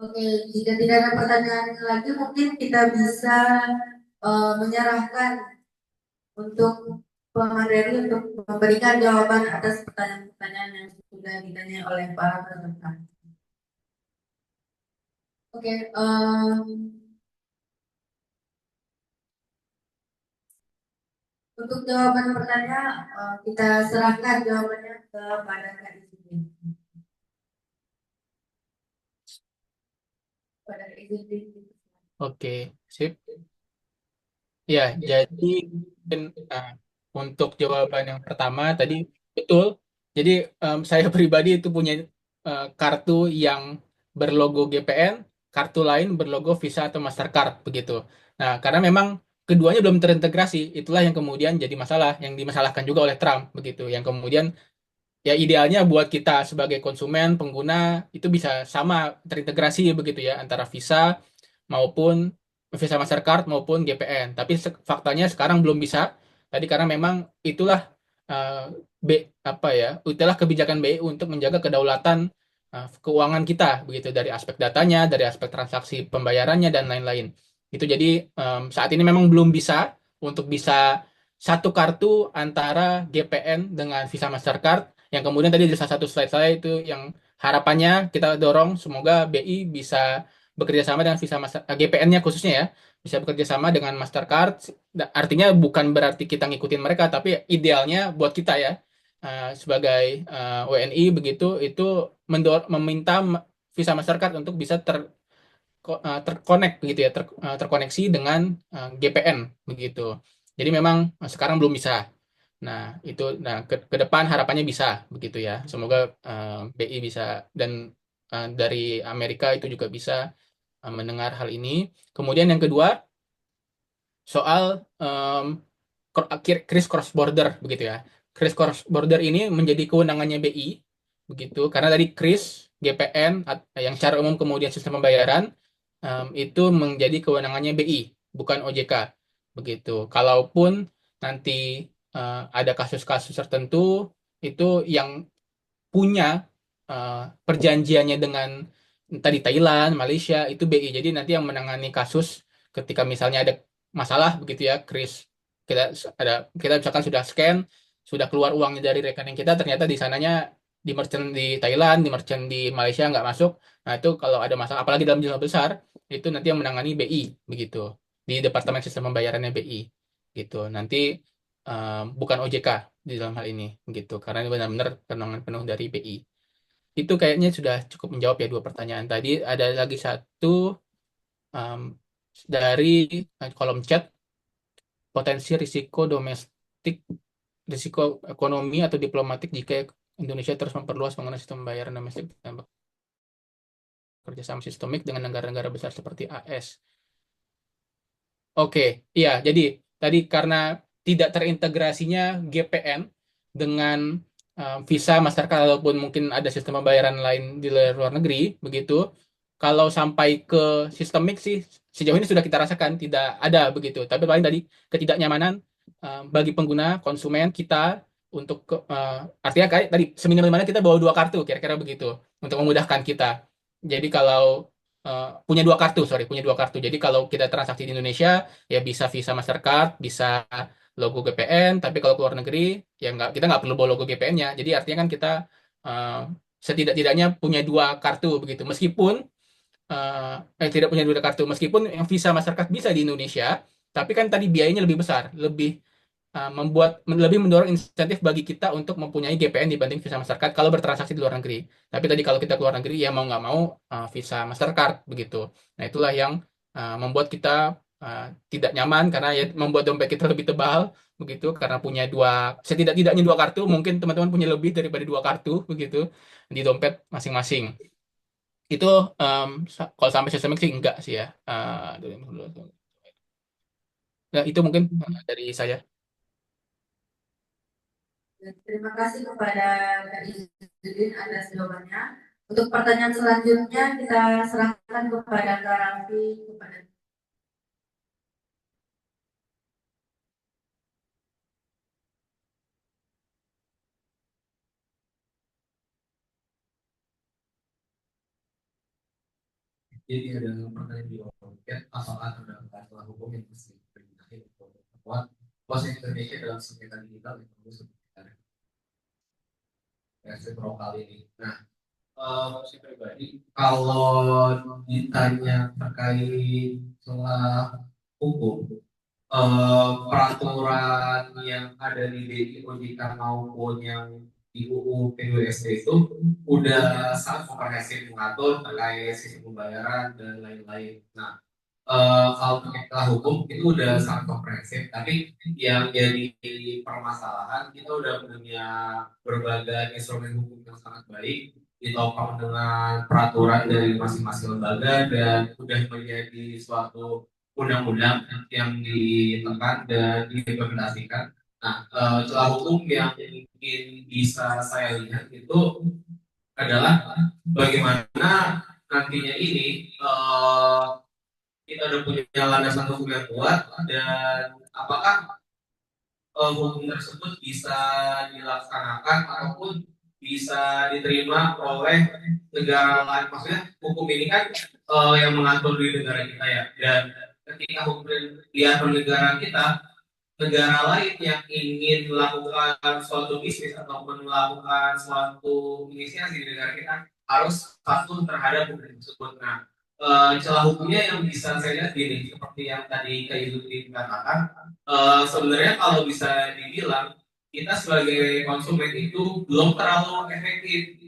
B: Oke, jika tidak ada pertanyaan lagi, mungkin kita bisa menyerahkan untuk pemateri untuk memberikan jawaban atas pertanyaan-pertanyaan yang sudah ditanya oleh para peserta. Oke, untuk jawaban pertanyaan kita serahkan jawabannya kepada Kak Izzy. Pada Kak Izzy.
E: Oke, sip. Ya, jadi mungkin, ah, untuk jawaban yang pertama tadi betul. Jadi saya pribadi itu punya kartu yang berlogo GPN, kartu lain berlogo Visa atau Mastercard begitu. Nah, karena memang keduanya belum terintegrasi, itulah yang kemudian jadi masalah, yang dimasalahkan juga oleh Trump begitu. Yang kemudian ya idealnya buat kita sebagai konsumen, pengguna itu bisa sama terintegrasi begitu ya antara Visa maupun Visa Mastercard maupun GPN. Tapi faktanya sekarang belum bisa. Tadi karena memang itulah eh, B apa ya, itulah kebijakan BI untuk menjaga kedaulatan keuangan kita begitu dari aspek datanya, dari aspek transaksi pembayarannya dan lain-lain. Itu jadi saat ini memang belum bisa untuk bisa satu kartu antara GPN dengan Visa Mastercard yang kemudian tadi di salah satu slide saya itu yang harapannya kita dorong semoga BI bisa bekerja sama dengan GPN-nya khususnya ya bisa bekerja sama dengan Mastercard. Artinya bukan berarti kita ngikutin mereka tapi idealnya buat kita ya sebagai WNI begitu itu meminta Visa Mastercard untuk bisa terkonek begitu ya terkoneksi dengan GPN begitu. Jadi memang sekarang belum bisa. Nah, itu ke depan harapannya bisa begitu ya. Semoga BI bisa dan dari Amerika itu juga bisa mendengar hal ini. Kemudian yang kedua soal kris cross border begitu ya. Kris cross border ini menjadi kewenangannya BI begitu karena tadi kris GPN yang secara umum kemudian sistem pembayaran itu menjadi kewenangannya BI bukan OJK begitu. Kalaupun nanti ada kasus-kasus tertentu itu yang punya eh, perjanjiannya dengan tadi Thailand, Malaysia itu BI. Jadi nanti yang menangani kasus ketika misalnya ada masalah begitu ya, Kris kita ada kita misalkan sudah scan, sudah keluar uangnya dari rekening kita, ternyata di sananya di merchant di Thailand, di merchant di Malaysia nggak masuk. Nah itu kalau ada masalah, apalagi dalam jumlah besar, itu nanti yang menangani BI begitu di Departemen Sistem Pembayarannya BI gitu. Nanti bukan OJK di dalam hal ini gitu karena ini benar-benar kewenangan penuh dari BI. Itu kayaknya sudah cukup menjawab ya dua pertanyaan tadi. Ada lagi satu um, dari kolom chat potensi risiko domestik, risiko ekonomi atau diplomatik jika Indonesia terus memperluas penggunaan sistem pembayaran domestik dan kerjasama sistemik dengan negara-negara besar seperti AS. Oke, iya. Jadi tadi karena tidak terintegrasinya GPN dengan Visa, Mastercard ataupun mungkin ada sistem pembayaran lain di luar negeri, begitu. Kalau sampai ke sistemik sih sejauh ini sudah kita rasakan tidak ada begitu. Tapi paling tadi ketidaknyamanan bagi pengguna konsumen kita untuk artinya kayak tadi seminimal-minimalnya kita bawa dua kartu kira-kira begitu untuk memudahkan kita. Jadi kalau punya dua kartu, sorry, punya dua kartu. Jadi kalau kita transaksi di Indonesia, ya bisa Visa Mastercard, bisa logo GPN, tapi kalau ke luar negeri, ya nggak, kita nggak perlu bawa logo GPN-nya. Jadi artinya kan kita uh, setidak-tidaknya punya dua kartu begitu. Meskipun tidak punya dua kartu, meskipun yang Visa Mastercard bisa di Indonesia, tapi kan tadi biayanya lebih besar, lebih lebih mendorong insentif bagi kita untuk mempunyai GPN dibanding Visa Mastercard kalau bertransaksi di luar negeri. Tapi tadi kalau kita keluar negeri ya mau nggak mau Visa Mastercard begitu. Nah itulah yang membuat kita uh, tidak nyaman karena ya membuat dompet kita lebih tebal begitu karena punya dua setidak-tidaknya dua kartu. Mungkin teman-teman punya lebih daripada dua kartu begitu di dompet masing-masing. Itu kalau sampai sistemik sih enggak sih ya. Nah, itu mungkin dari saya.
B: Terima kasih kepada Kak Izzuddin atas jawabannya. Untuk pertanyaan selanjutnya kita serahkan kepada Kak Raffi.
D: Jadi ada pertanyaan di Olimpiade, apakah terdapat aturan hukum yang mesti dibenahi untuk memperkuat posisi Indonesia dalam sengketa digital yang perlu sebenarnya pro kali ini. Nah, si pribadi, kalau ditanya terkait soal hukum, peraturan yang ada di BI OJK maupun yang di UU PDWST itu udah sangat komprehensif mengatur terkait sistem pembayaran dan lain-lain. Nah, kalau terkait hukum itu udah sangat komprehensif, tapi yang jadi permasalahan kita udah punya berbagai instrumen hukum yang sangat baik ditopang dengan peraturan dari masing-masing lembaga dan udah menjadi suatu undang-undang yang ditekan dan diimplementasikan. Nah, celah hukum yang mungkin bisa saya lihat itu adalah bagaimana nantinya ini kita udah punya landasan hukum yang kuat dan apakah hukum tersebut bisa dilaksanakan ataupun bisa diterima oleh negara lain. Maksudnya hukum ini kan yang mengatur di negara kita ya, dan ketika hukum diatur di negara kita, negara lain yang ingin melakukan suatu bisnis ataupun melakukan suatu inisiasi di negara kita harus patuh terhadap hukum tersebut. Nah, celah hukumnya yang bisa saya lihat gini, seperti yang tadi Kak Yudhri katakan, sebenarnya kalau bisa dibilang kita sebagai konsumen itu belum terlalu efektif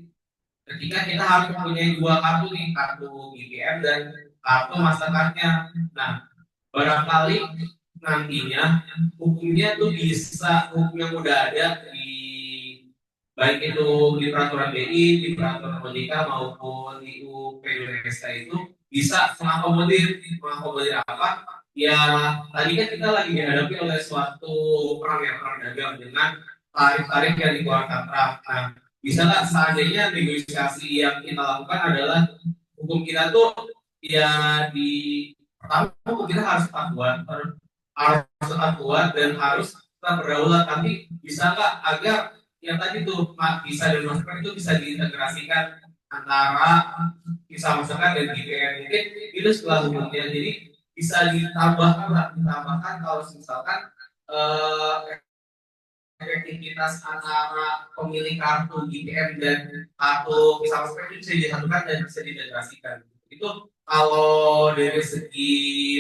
D: ketika kita harus mempunyai dua kartu nih, kartu BBM dan kartu Mastercard-nya. Nah, barangkali nantinya hukumnya tuh bisa hukum yang udah ada di baik itu di peraturan BI, di peraturan OJK maupun di UU PDWST itu bisa mengakomodir apa? Ya tadi kan kita lagi dihadapi oleh suatu perang dagang dengan tarif-tarif yang dikeluarkan Trump. Nah, bisa nggak seandainya negosiasi yang kita lakukan adalah hukum kita tuh ya di pertama hukum kita harus tetap kuat dan harus tetap berdaulat. Tapi bisa nggak agar yang tadi tuh bisa dan masyarakat itu bisa diintegrasikan antara bisa masyarakat dan GPR mungkin itu setelah hukumnya jadi bisa ditambahkan kalau misalkan efektivitas antara pemilik kartu GPM dan kartu bisa masyarakat itu bisa disatukan dan bisa diintegrasikan. Itu kalau dari segi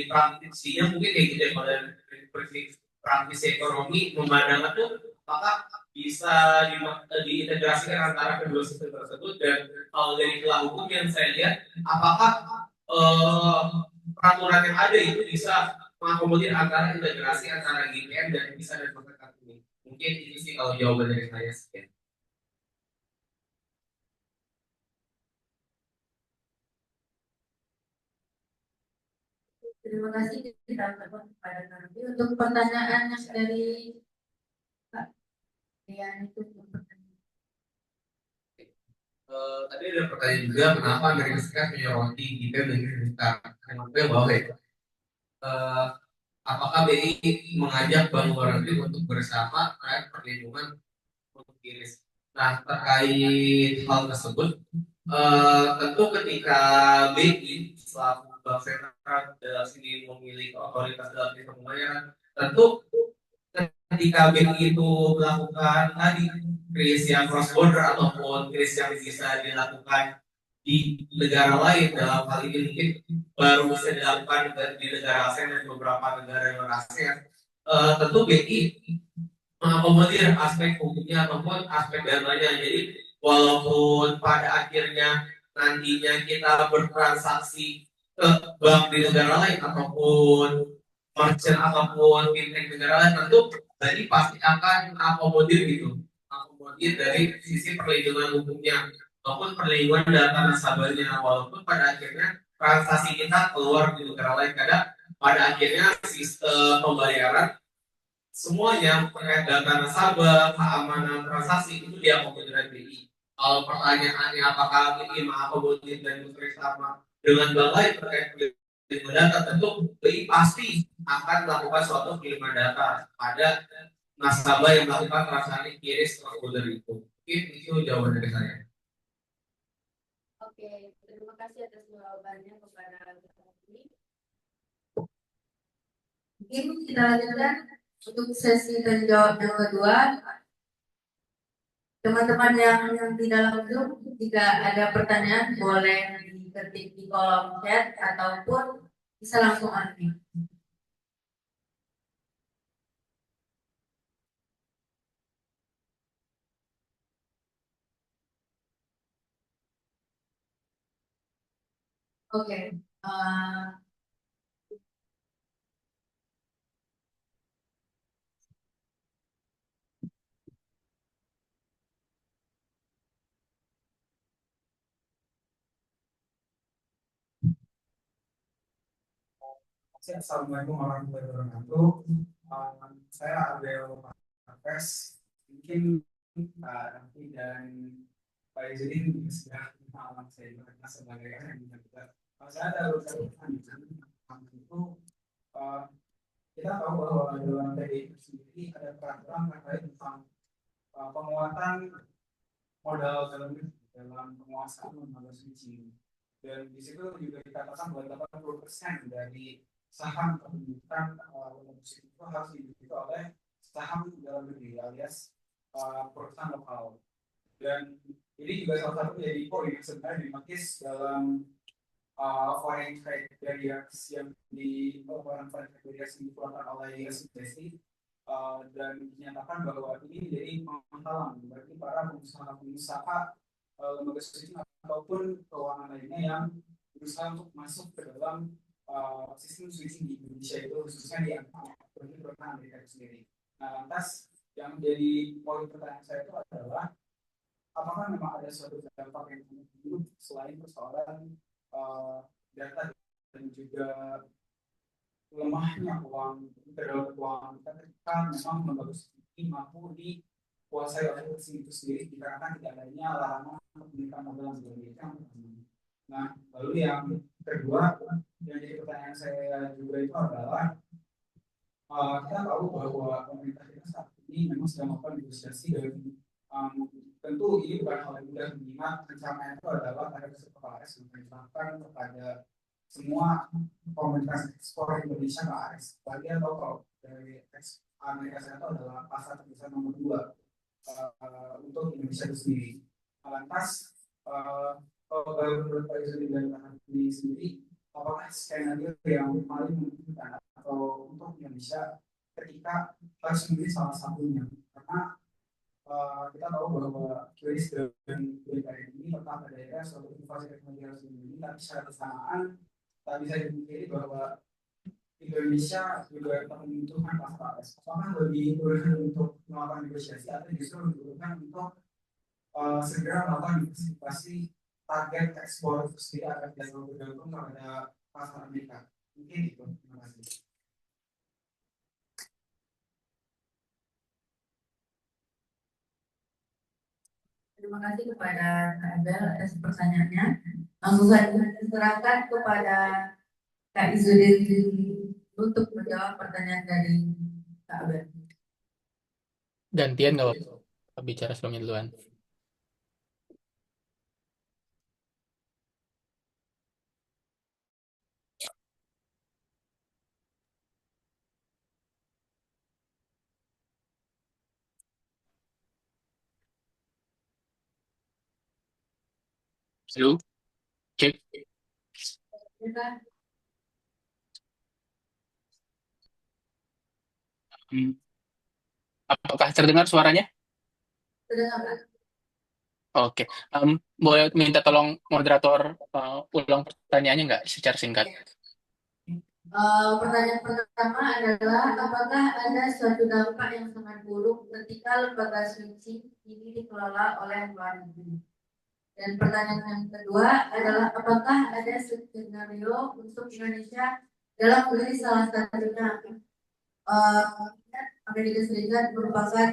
D: praktisinya mungkin kayak gitu ya, kalau dari praktisi ekonomi memandangnya tuh maka bisa diintegrasikan antara kedua sistem tersebut. Dan kalau dari celah hukum yang saya lihat apakah peraturan yang ada itu bisa mengakomodir antara integrasi antara GPM dan bisa dan masyarakat ini. Mungkin itu sih kalau jawaban dari saya sekian.
B: Terima kasih kita kepada nanti untuk pertanyaan yang dari Pak Rian itu.
D: Tadi ada pertanyaan juga kenapa Amerika Serikat menyoroti GPM dan Indonesia. Yang gue bahwa apakah BI mengajak bank luar negeri untuk bersama terkait perlindungan untuk kiris. Nah, terkait hal tersebut, tentu ketika BI selaku bank sentral dalam sini memiliki otoritas dalam sistem pembayaran, tentu ketika BI itu melakukan tadi kris yang cross border ataupun kris yang bisa dilakukan di negara lain, dalam hal ini mungkin baru bisa dilakukan di negara ASEAN dan beberapa negara yang ASEAN, tentu BI mengakomodir aspek hukumnya ataupun aspek dananya. Jadi walaupun pada akhirnya nantinya kita bertransaksi ke bank di negara lain ataupun merchant ataupun fintech negara lain, tentu jadi pasti akan akomodir gitu, akomodir dari sisi perlindungan hukumnya maupun perlindungan data nasabahnya, walaupun pada akhirnya transaksi kita keluar di negara lain, karena pada akhirnya sistem pembayaran semuanya terkait data nasabah, keamanan transaksi itu diakomodir oleh BI. Kalau pertanyaannya apakah BI mengakomodir dan bekerjasama dengan bank lain terkait pengiriman data, tentu BI pasti akan melakukan suatu pengiriman data pada nasabah yang melakukan transaksi kiris cross border itu. Mungkin itu jawaban dari saya.
B: Oke, terima kasih atas jawabannya kepada kami. Mungkin kita lanjutkan untuk sesi tanya jawab yang kedua. Teman-teman yang di dalam Zoom, jika ada pertanyaan boleh diketik di kolom chat ataupun bisa langsung unmute. Oke,
C: Assalamualaikum warahmatullahi wabarakatuh. Saya Abel Marques. Mungkin Raffi dan Pak Izudin sudah pengalaman saya bekerja sebagai yang juga. Saya ada beberapa pertanyaan tentang itu. eh, Kita tahu bahwa dalam PDI sendiri ada peraturan terkait tentang penguatan modal dalam penguasaan lembaga suci. Dan di situ juga dikatakan bahwa 80% dari saham kepemilikan lembaga suci itu harus dimiliki oleh saham dalam negeri alias perusahaan lokal. Dan ini juga salah satu menjadi poin yang sebenarnya dimakis dalam foreign trade barriers yang foreign trade barriers yang dikeluarkan oleh US Embassy, dan dinyatakan bahwa ini menjadi penghalang bagi para pengusaha lembaga switching ataupun keuangan lainnya yang berusaha untuk masuk ke dalam sistem switching di Indonesia itu khususnya di Amerika itu sendiri. Nah, lantas yang menjadi poin pertanyaan saya itu adalah apakah memang ada suatu dampak yang buruk selain persoalan data dan juga lemahnya uang dalam keuangan kita ketika memang lembaga ini mampu dikuasai oleh asing itu sendiri dikarenakan tidak adanya larangan pemilikan modal yang sebagainya. Nah, lalu yang kedua yang jadi pertanyaan saya juga itu adalah kita tahu bahwa pemerintah kita saat ini memang sedang melakukan negosiasi dan tentu ini bukan hal yang mudah mengingat rencananya itu adalah ada kesepakatan yang dilakukan kepada semua komunitas ekspor Indonesia ke AS. Bagian atau dari Amerika Serikat adalah pasar terbesar nomor 2 untuk Indonesia itu sendiri. Lantas, kalau menurut Pak Yusuf dan Pak ini sendiri, apakah skenario yang paling memungkinkan atau untuk Indonesia ketika harus memilih salah satunya? Karena kita tahu bahwa QRIS dan BKN ini tetap ada ya suatu inovasi teknologi harus dimiliki, tapi secara bersamaan tak bisa dipungkiri bahwa Indonesia juga tetap membutuhkan pasar AS. Apakah lebih urgent untuk melakukan negosiasi atau justru dibutuhkan untuk segera melakukan diversifikasi target ekspor itu sendiri agar tidak terlalu bergantung kepada pasar Amerika? Mungkin itu. Terima kasih.
B: terima kasih kepada Kak Abel atas pertanyaannya. Langsung saja diserahkan kepada Kak Izudin untuk menjawab pertanyaan dari Kak Abel.
E: Gantian nggak apa bicara sebelumnya duluan. Halo, cek. Hmm, Apakah terdengar suaranya?
B: Terdengar.
E: Oke. Boleh minta tolong moderator ulang pertanyaannya nggak secara singkat?
B: Pertanyaan pertama adalah apakah ada suatu dampak yang sangat buruk ketika lembaga switching ini dikelola oleh luar negeri? Dan pertanyaan yang kedua adalah apakah ada skenario untuk Indonesia dalam menjadi salah satunya? Amerika Serikat merupakan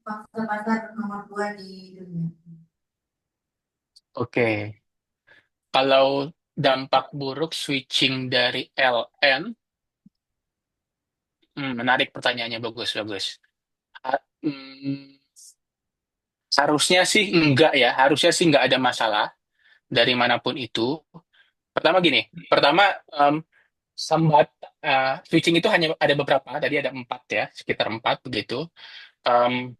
B: pangsa pasar nomor 2 di dunia.
E: Oke. Kalau dampak buruk switching dari LN, menarik pertanyaannya, bagus, bagus. Harusnya sih enggak ya, harusnya sih enggak ada masalah. dari manapun itu. Pertama, sambat switching itu hanya ada beberapa, tadi ada 4 ya, sekitar 4 begitu. Em,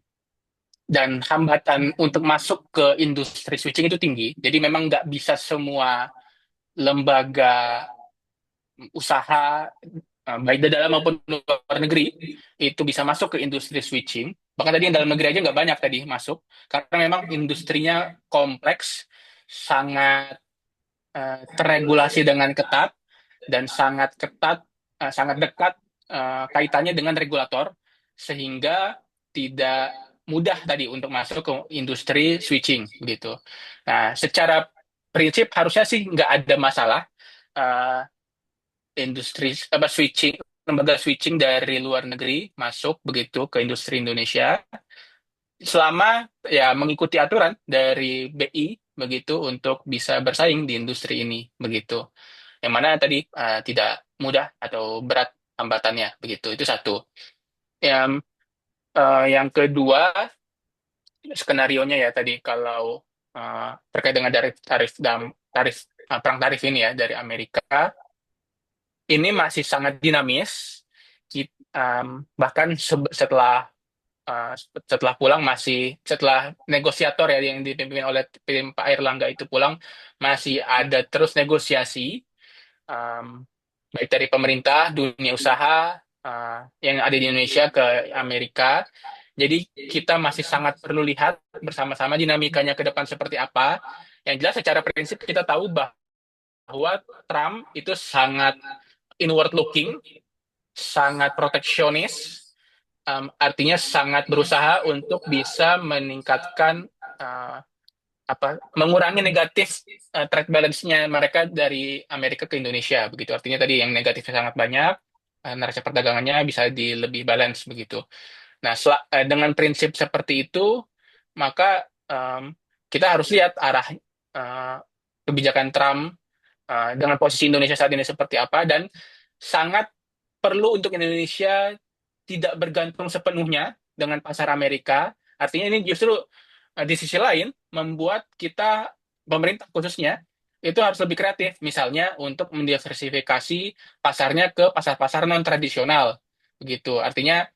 E: dan hambatan untuk masuk ke industri switching itu tinggi. Jadi memang nggak bisa semua lembaga usaha baik di dalam maupun luar negeri itu bisa masuk ke industri switching. Bahkan tadi yang dalam negeri aja nggak banyak tadi masuk karena memang industrinya kompleks, sangat terregulasi dengan ketat dan sangat dekat kaitannya dengan regulator sehingga tidak mudah tadi untuk masuk ke industri switching begitu. Nah, secara prinsip harusnya sih nggak ada masalah eh, industri apa switching lembaga switching dari luar negeri masuk begitu ke industri Indonesia selama ya mengikuti aturan dari BI begitu untuk bisa bersaing di industri ini begitu. Yang mana tadi tidak mudah atau berat hambatannya begitu. Itu satu. Yang kedua skenarionya ya tadi kalau terkait dengan perang tarif ini ya dari Amerika ini masih sangat dinamis. Bahkan uh, setelah pulang setelah negosiator ya yang dipimpin oleh tim Pak Airlangga itu pulang masih ada terus negosiasi um, baik dari pemerintah, dunia usaha yang ada di Indonesia ke Amerika. Jadi kita masih sangat perlu lihat bersama-sama dinamikanya ke depan seperti apa. Yang jelas secara prinsip kita tahu bahwa Trump itu sangat inward looking, sangat proteksionis, artinya sangat berusaha untuk bisa meningkatkan uh, mengurangi negatif trade balance-nya mereka dari Amerika ke Indonesia begitu. Artinya tadi yang negatifnya sangat banyak, neraca perdagangannya bisa di lebih balance begitu. Nah, dengan prinsip seperti itu, maka kita harus lihat arah uh, kebijakan Trump dengan posisi Indonesia saat ini seperti apa dan sangat perlu untuk Indonesia tidak bergantung sepenuhnya dengan pasar Amerika. Artinya ini justru di sisi lain membuat kita pemerintah khususnya itu harus lebih kreatif, misalnya untuk mendiversifikasi pasarnya ke pasar-pasar non tradisional, begitu. Artinya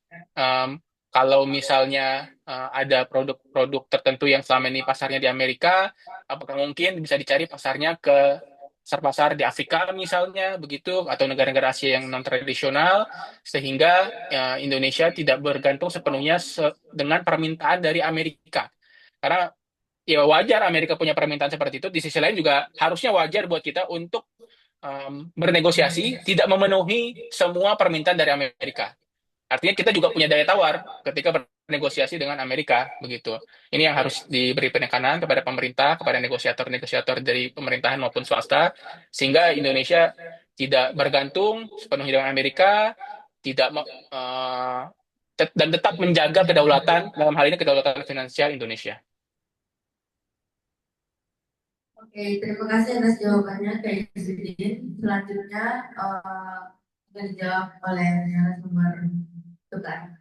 E: kalau misalnya ada produk-produk tertentu yang selama ini pasarnya di Amerika, apakah mungkin bisa dicari pasarnya ke pasar-pasar di Afrika misalnya, begitu, atau negara-negara Asia yang non tradisional, sehingga Indonesia tidak bergantung sepenuhnya dengan permintaan dari Amerika. Karena ya wajar Amerika punya permintaan seperti itu. Di sisi lain juga harusnya wajar buat kita untuk bernegosiasi, tidak memenuhi semua permintaan dari Amerika. Artinya kita juga punya daya tawar ketika bernegosiasi dengan Amerika, begitu. Ini yang harus diberi penekanan kepada pemerintah, kepada negosiator-negosiator dari pemerintahan maupun swasta, sehingga Indonesia tidak bergantung sepenuhnya dengan Amerika, tidak dan tetap menjaga kedaulatan dalam hal ini kedaulatan finansial Indonesia.
B: Oke, terima kasih atas jawabannya, Kak Yusudin. Selanjutnya akan dijawab oleh narasumber tukar.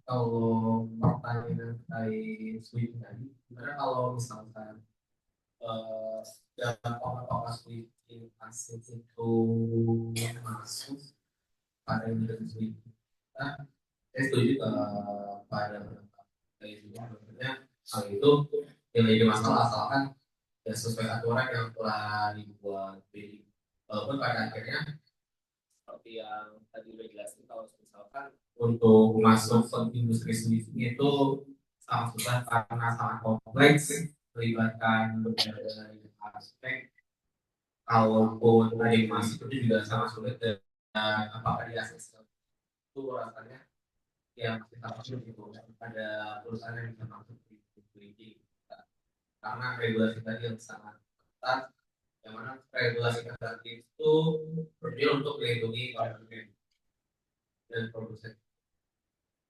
A: Kalau pertanyaan terkait switching tadi, sebenarnya kalau misalkan dalam pola switching asing itu masuk pada industri switching, nah, saya setuju pada itu sebenarnya hal itu yang jadi masalah asalkan ya sesuai aturan yang telah dibuat di walaupun pada akhirnya seperti yang tadi udah jelasin kalau misalkan untuk masuk ke industri switching itu sangat susah karena sangat kompleks melibatkan beberapa aspek kalaupun ada yang masuk itu juga sangat sulit dan apakah diakses itu rasanya yang kita perlu gitu ada perusahaan yang bisa masuk di switching karena regulasi tadi yang sangat ketat yang mana regulasi ketat itu bertujuan untuk melindungi konsumen dan produsen.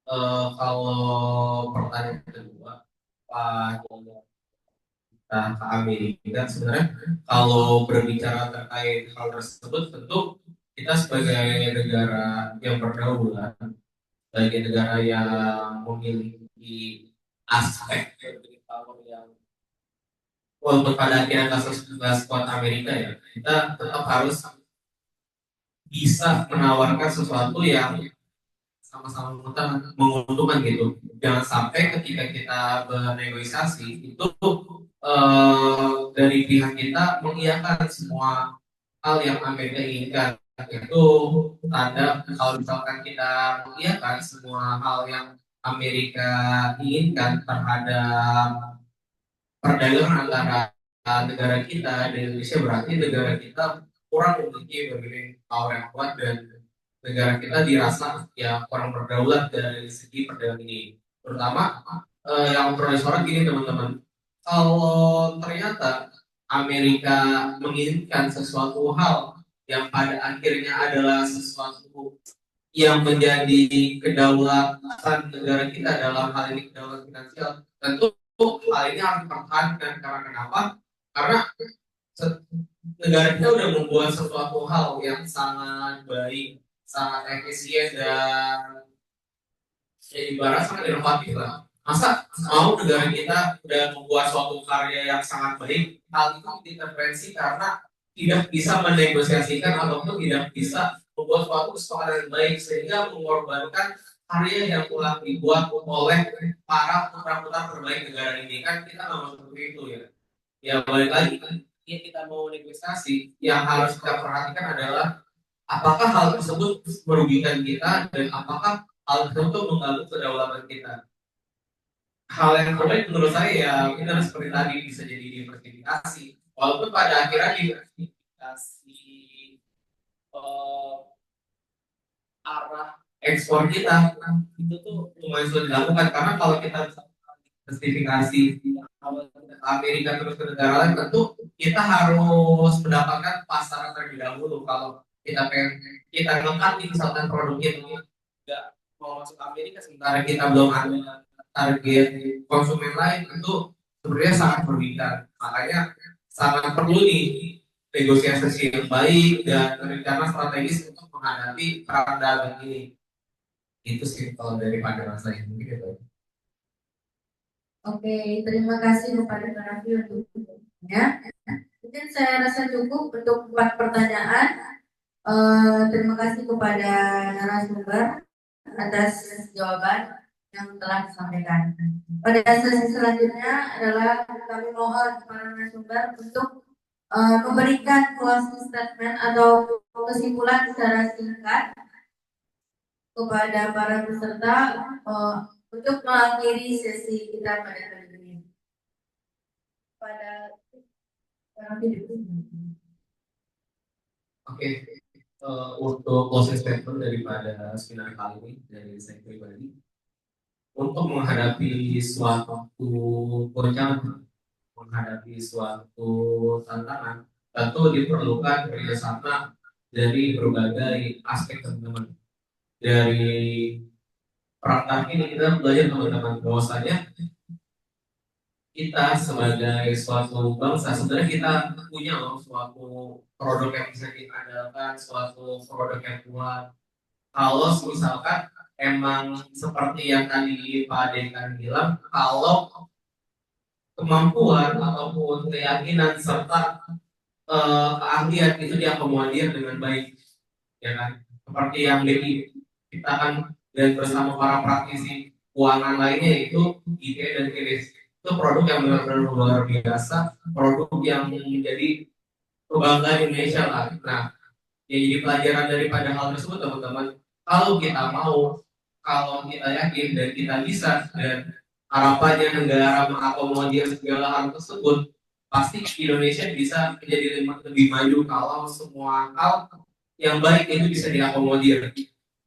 A: Kalau pertanyaan kedua, Pak ke Amerika sebenarnya kalau berbicara terkait hal tersebut tentu kita sebagai negara yang berdaulat, sebagai negara yang memiliki aspek yang
D: walaupun pada akhirnya nggak sekuat Amerika ya, kita tetap harus bisa menawarkan sesuatu yang sama-sama menguntungkan gitu. Jangan sampai ketika kita bernegosiasi itu dari pihak kita mengiyakan semua hal yang Amerika inginkan. Itu tanda kalau misalkan kita mengiyakan semua hal yang Amerika inginkan terhadap perdagangan antara negara kita dan Indonesia, berarti negara kita kurang memiliki bargaining power yang kuat dan negara kita dirasa ya kurang berdaulat dari segi perdagangan ini. Terutama yang perlu disorot gini teman-teman, kalau ternyata Amerika menginginkan sesuatu hal yang pada akhirnya adalah sesuatu yang menjadi kedaulatan negara kita dalam hal ini kedaulatan finansial, tentu hal ini harus dipertahankan. Karena kenapa? Karena negara kita udah membuat sesuatu hal yang sangat baik, sangat efisien dan ya ibarat sangat inovatif lah. Masa mau negara kita udah membuat suatu karya yang sangat baik, hal itu diintervensi karena tidak bisa menegosiasikan ataupun tidak bisa membuat suatu kesepakatan yang baik sehingga mengorbankan karya yang telah dibuat oleh para putra-putra terbaik negara ini. Kan kita nggak mau seperti itu ya. Ya balik lagi kan, ya kita mau negosiasi, yang harus kita perhatikan adalah apakah hal tersebut merugikan kita dan apakah hal tersebut mengganggu kedaulatan kita. Hal yang terbaik menurut saya ya kita seperti tadi bisa jadi diversifikasi. Walaupun pada akhirnya diversifikasi arah ekspor kita itu tuh lumayan sulit dilakukan, karena kalau kita diversifikasi Amerika terus ke negara lain, tentu kita harus mendapatkan pasar terlebih dahulu. Kalau kita pengen kita ngangkat misalkan produk itu nggak mau masuk Amerika sementara kita belum ada target konsumen lain, tentu sebenarnya sangat merugikan. Makanya sangat perlu nih negosiasi yang baik dan rencana strategis untuk menghadapi perang dagang ini. Itu sih kalau dari pandangan saya mungkin gitu.
B: Oke, terima kasih kepada Pak Raffi untuk ya. Mungkin saya rasa cukup untuk 4 pertanyaan. Terima kasih kepada narasumber atas jawaban yang telah disampaikan. Pada sesi selanjutnya adalah kami mohon para narasumber untuk memberikan closing statement atau kesimpulan secara singkat kepada para peserta untuk mengakhiri sesi kita pada kali ini. Pada
D: Oke, untuk closing statement daripada seminar kali ini dari saya pribadi, untuk menghadapi suatu goncangan, menghadapi suatu tantangan, tentu diperlukan kerjasama dari berbagai aspek teman-teman. Dari perang ini kita belajar teman-teman bahwasanya kita sebagai suatu bangsa sebenarnya kita punya loh suatu produk yang bisa diandalkan, suatu produk yang kuat. Kalau misalkan emang seperti yang tadi Pak Dekan bilang, kalau kemampuan ataupun keyakinan serta keahlian itu diakomodir dengan baik, ya kan? Seperti yang diciptakan dan bersama para praktisi keuangan lainnya itu IDE dan KRIS. Itu produk yang benar-benar luar biasa, produk yang menjadi kebanggaan Indonesia lah. Nah, ya jadi pelajaran daripada hal tersebut teman-teman, kalau kita mau, kalau kita yakin dan kita bisa, dan harapannya negara mengakomodir segala hal tersebut, pasti Indonesia bisa menjadi lebih maju kalau semua hal yang baik itu bisa diakomodir.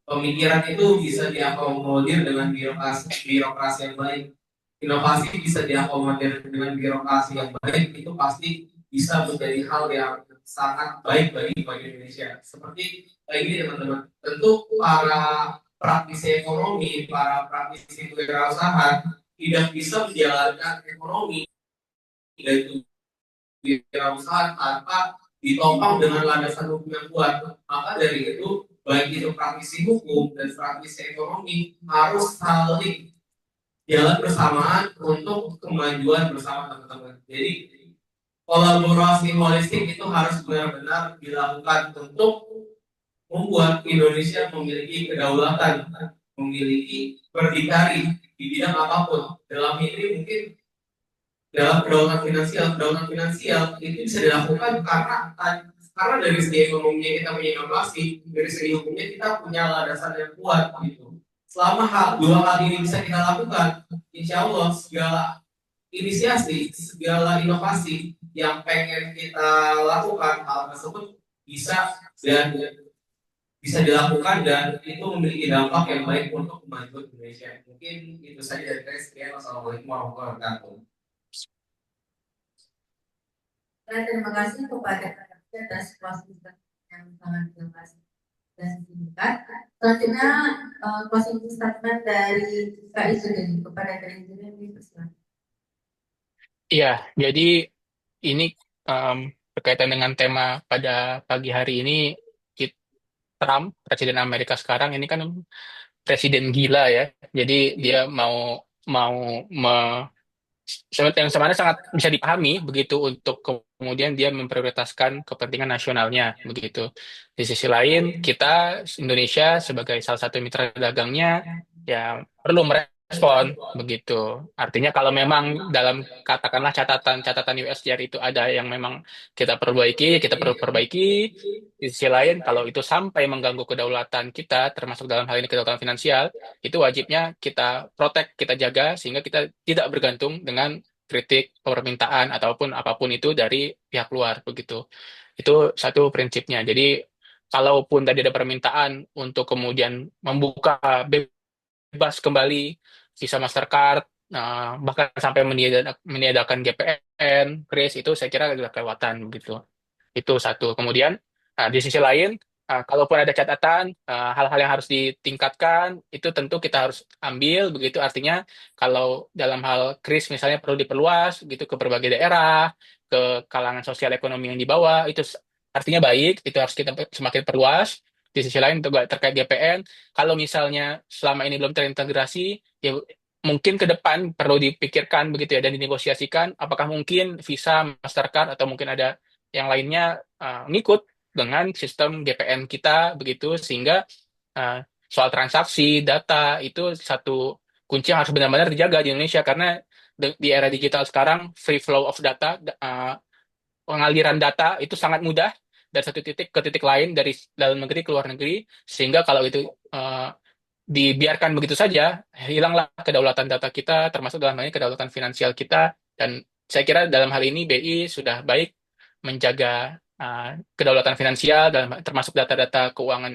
D: Pemikiran itu bisa diakomodir dengan birokrasi yang baik. Inovasi bisa diakomodir dengan birokrasi yang baik, itu pasti bisa menjadi hal yang sangat baik bagi Indonesia. Seperti ini teman-teman, tentu para praktisi ekonomi, para praktisi kewirausahaan tidak bisa menjalankan ekonomi dan kewirausahaan tanpa ditopang dengan landasan hukum yang kuat. Maka dari itu, baik itu praktisi hukum dan praktisi ekonomi harus saling jalan bersamaan untuk kemajuan bersama teman-teman. Jadi kolaborasi holistik itu harus benar-benar dilakukan untuk membuat Indonesia memiliki kedaulatan, memiliki berdikari di bidang apapun. Dalam ini mungkin dalam kedaulatan finansial itu bisa dilakukan karena dari segi ekonominya kita punya inovasi, dari segi hukumnya kita punya landasan yang kuat gitu. Selama dua hal ini bisa kita lakukan, insya Allah segala inisiasi, segala inovasi yang pengen kita lakukan hal tersebut bisa dan bisa dilakukan dan itu memiliki dampak yang baik untuk kemajuan Indonesia. Mungkin itu saja dari saya. Sekian. Wassalamualaikum warahmatullahi wabarakatuh.
B: Dan terima kasih kepada Kak atas closing statement yang sangat jelas dan singkat. Selanjutnya closing statement dari Kak Izudin kepada Kak Izudin dipersilakan.
E: Iya, jadi ini em, berkaitan dengan tema pada pagi hari ini, Trump, Presiden Amerika sekarang ini kan presiden gila ya. Jadi dia mau mau yang sebenarnya sangat bisa dipahami begitu untuk kemudian dia memprioritaskan kepentingan nasionalnya begitu. Di sisi lain, kita Indonesia sebagai salah satu mitra dagangnya ya perlu merespon begitu. Artinya kalau memang dalam katakanlah catatan USTR itu ada yang memang kita perlu perbaiki. Di sisi lain, kalau itu sampai mengganggu kedaulatan kita, termasuk dalam hal ini kedaulatan finansial, itu wajibnya kita protect, kita jaga sehingga kita tidak bergantung dengan kritik, permintaan ataupun apapun itu dari pihak luar begitu. Itu satu prinsipnya. Jadi kalaupun tadi ada permintaan untuk kemudian membuka bebas kembali visa Mastercard, bahkan sampai meniadakan GPN, Kris itu saya kira sudah kelewatan begitu. Itu satu. Kemudian di sisi lain, kalaupun ada catatan, hal-hal yang harus ditingkatkan, itu tentu kita harus ambil, begitu. Artinya kalau dalam hal kris misalnya perlu diperluas, gitu ke berbagai daerah, ke kalangan sosial ekonomi yang di bawah, itu artinya baik, itu harus kita semakin perluas. Di sisi lain, juga terkait GPN, kalau misalnya selama ini belum terintegrasi, ya mungkin ke depan perlu dipikirkan begitu ya dan dinegosiasikan apakah mungkin Visa, Mastercard atau mungkin ada yang lainnya ngikut dengan sistem GPN kita begitu sehingga uh, soal transaksi data itu satu kunci yang harus benar-benar dijaga di Indonesia karena di era digital sekarang free flow of data pengaliran data itu sangat mudah dari satu titik ke titik lain dari dalam negeri ke luar negeri sehingga kalau itu uh, dibiarkan begitu saja hilanglah kedaulatan data kita termasuk dalam hal ini kedaulatan finansial kita dan saya kira dalam hal ini BI sudah baik menjaga kedaulatan finansial dalam termasuk data-data keuangan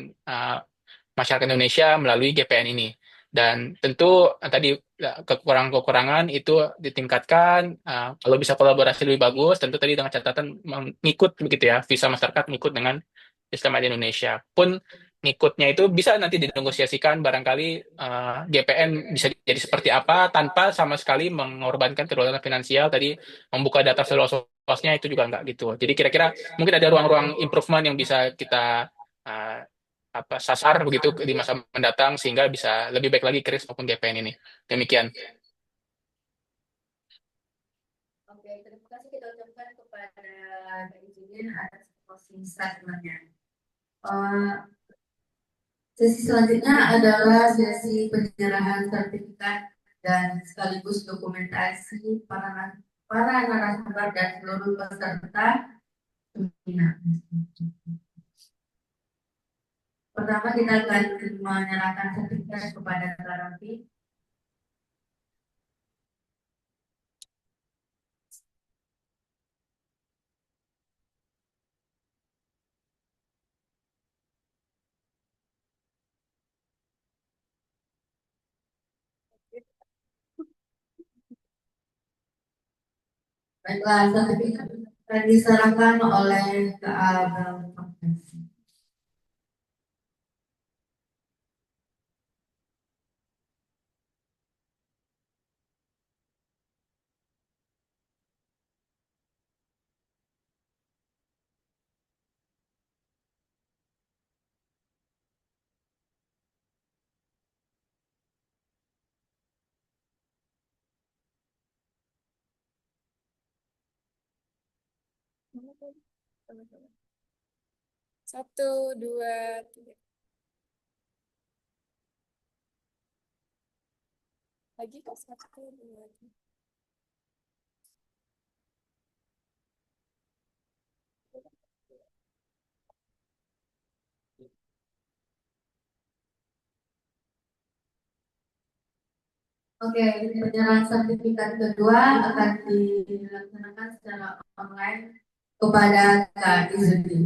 E: masyarakat Indonesia melalui GPN ini. Dan tentu tadi kekurangan-kekurangan itu ditingkatkan. Kalau bisa kolaborasi lebih bagus, tentu tadi dengan catatan mengikut begitu ya, Visa Mastercard ngikut dengan sistem di Indonesia. Pun ngikutnya itu bisa nanti dinegosiasikan barangkali GPN bisa jadi seperti apa tanpa sama sekali mengorbankan kedaulatan finansial tadi membuka data seluas-luasnya itu juga enggak gitu. Jadi kira-kira mungkin ada ruang-ruang improvement yang bisa kita uh, sasar begitu di masa mendatang sehingga bisa lebih baik lagi Kris maupun GPN ini. Demikian.
B: Oke, terima kasih kita ucapkan kepada Kak Izudin atas closing statement-nya. Sesi selanjutnya adalah sesi penyerahan sertifikat dan sekaligus dokumentasi para narasumber dan seluruh peserta seminar. Pertama kita akan menyerahkan sertifikat kepada Kak Raffi. Baiklah, sertifikat akan diserahkan oleh Kak Abel.
F: Satu, dua, tiga. Lagi kok satu, dua, tiga.
B: Oke, penyerahan sertifikat kedua akan dilaksanakan secara online kepada Kak Izzuddin.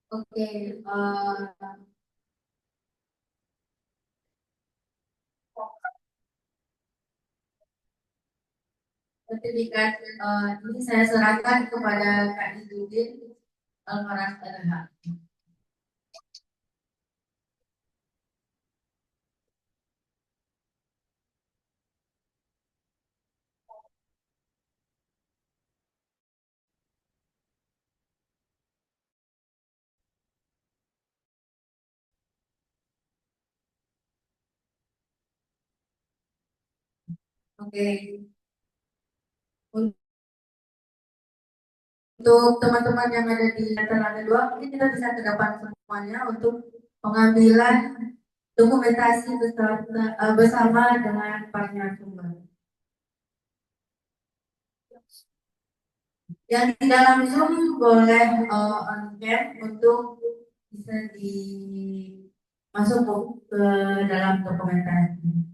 B: Oke, sertifikat ini saya serahkan kepada Kak Izzuddin Alfaras LH. Oke, untuk teman-teman yang ada di lantai dua, mungkin kita bisa ke depan semuanya untuk pengambilan dokumentasi bersama dengan para narasumber. Yang di dalam Zoom boleh on cam untuk bisa masuk ke dalam dokumentasi.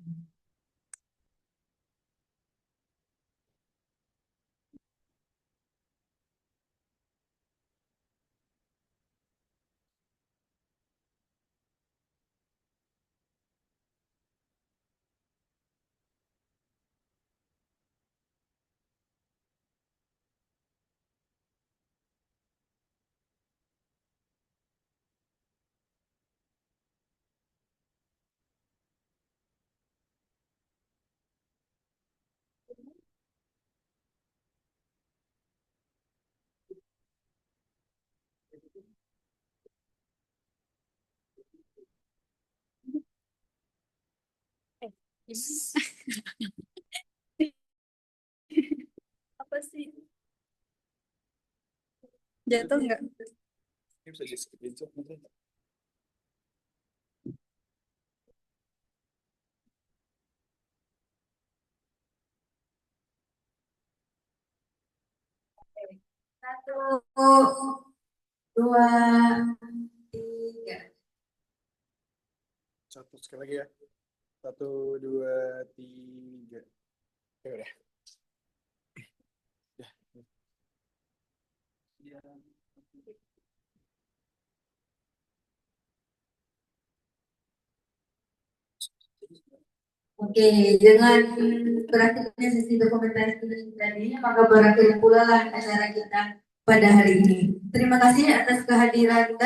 F: Apa sih? Jatuh nggak?
C: Ini bisa di screenshot nanti.
B: Satu, dua, tiga.
C: Satu sekali lagi ya. 1, 2, 3. Ya udah.
B: Oke, dengan berakhirnya sesi dokumentasi tadi, maka berakhir pula lah acara kita pada hari ini. Terima kasih atas kehadiran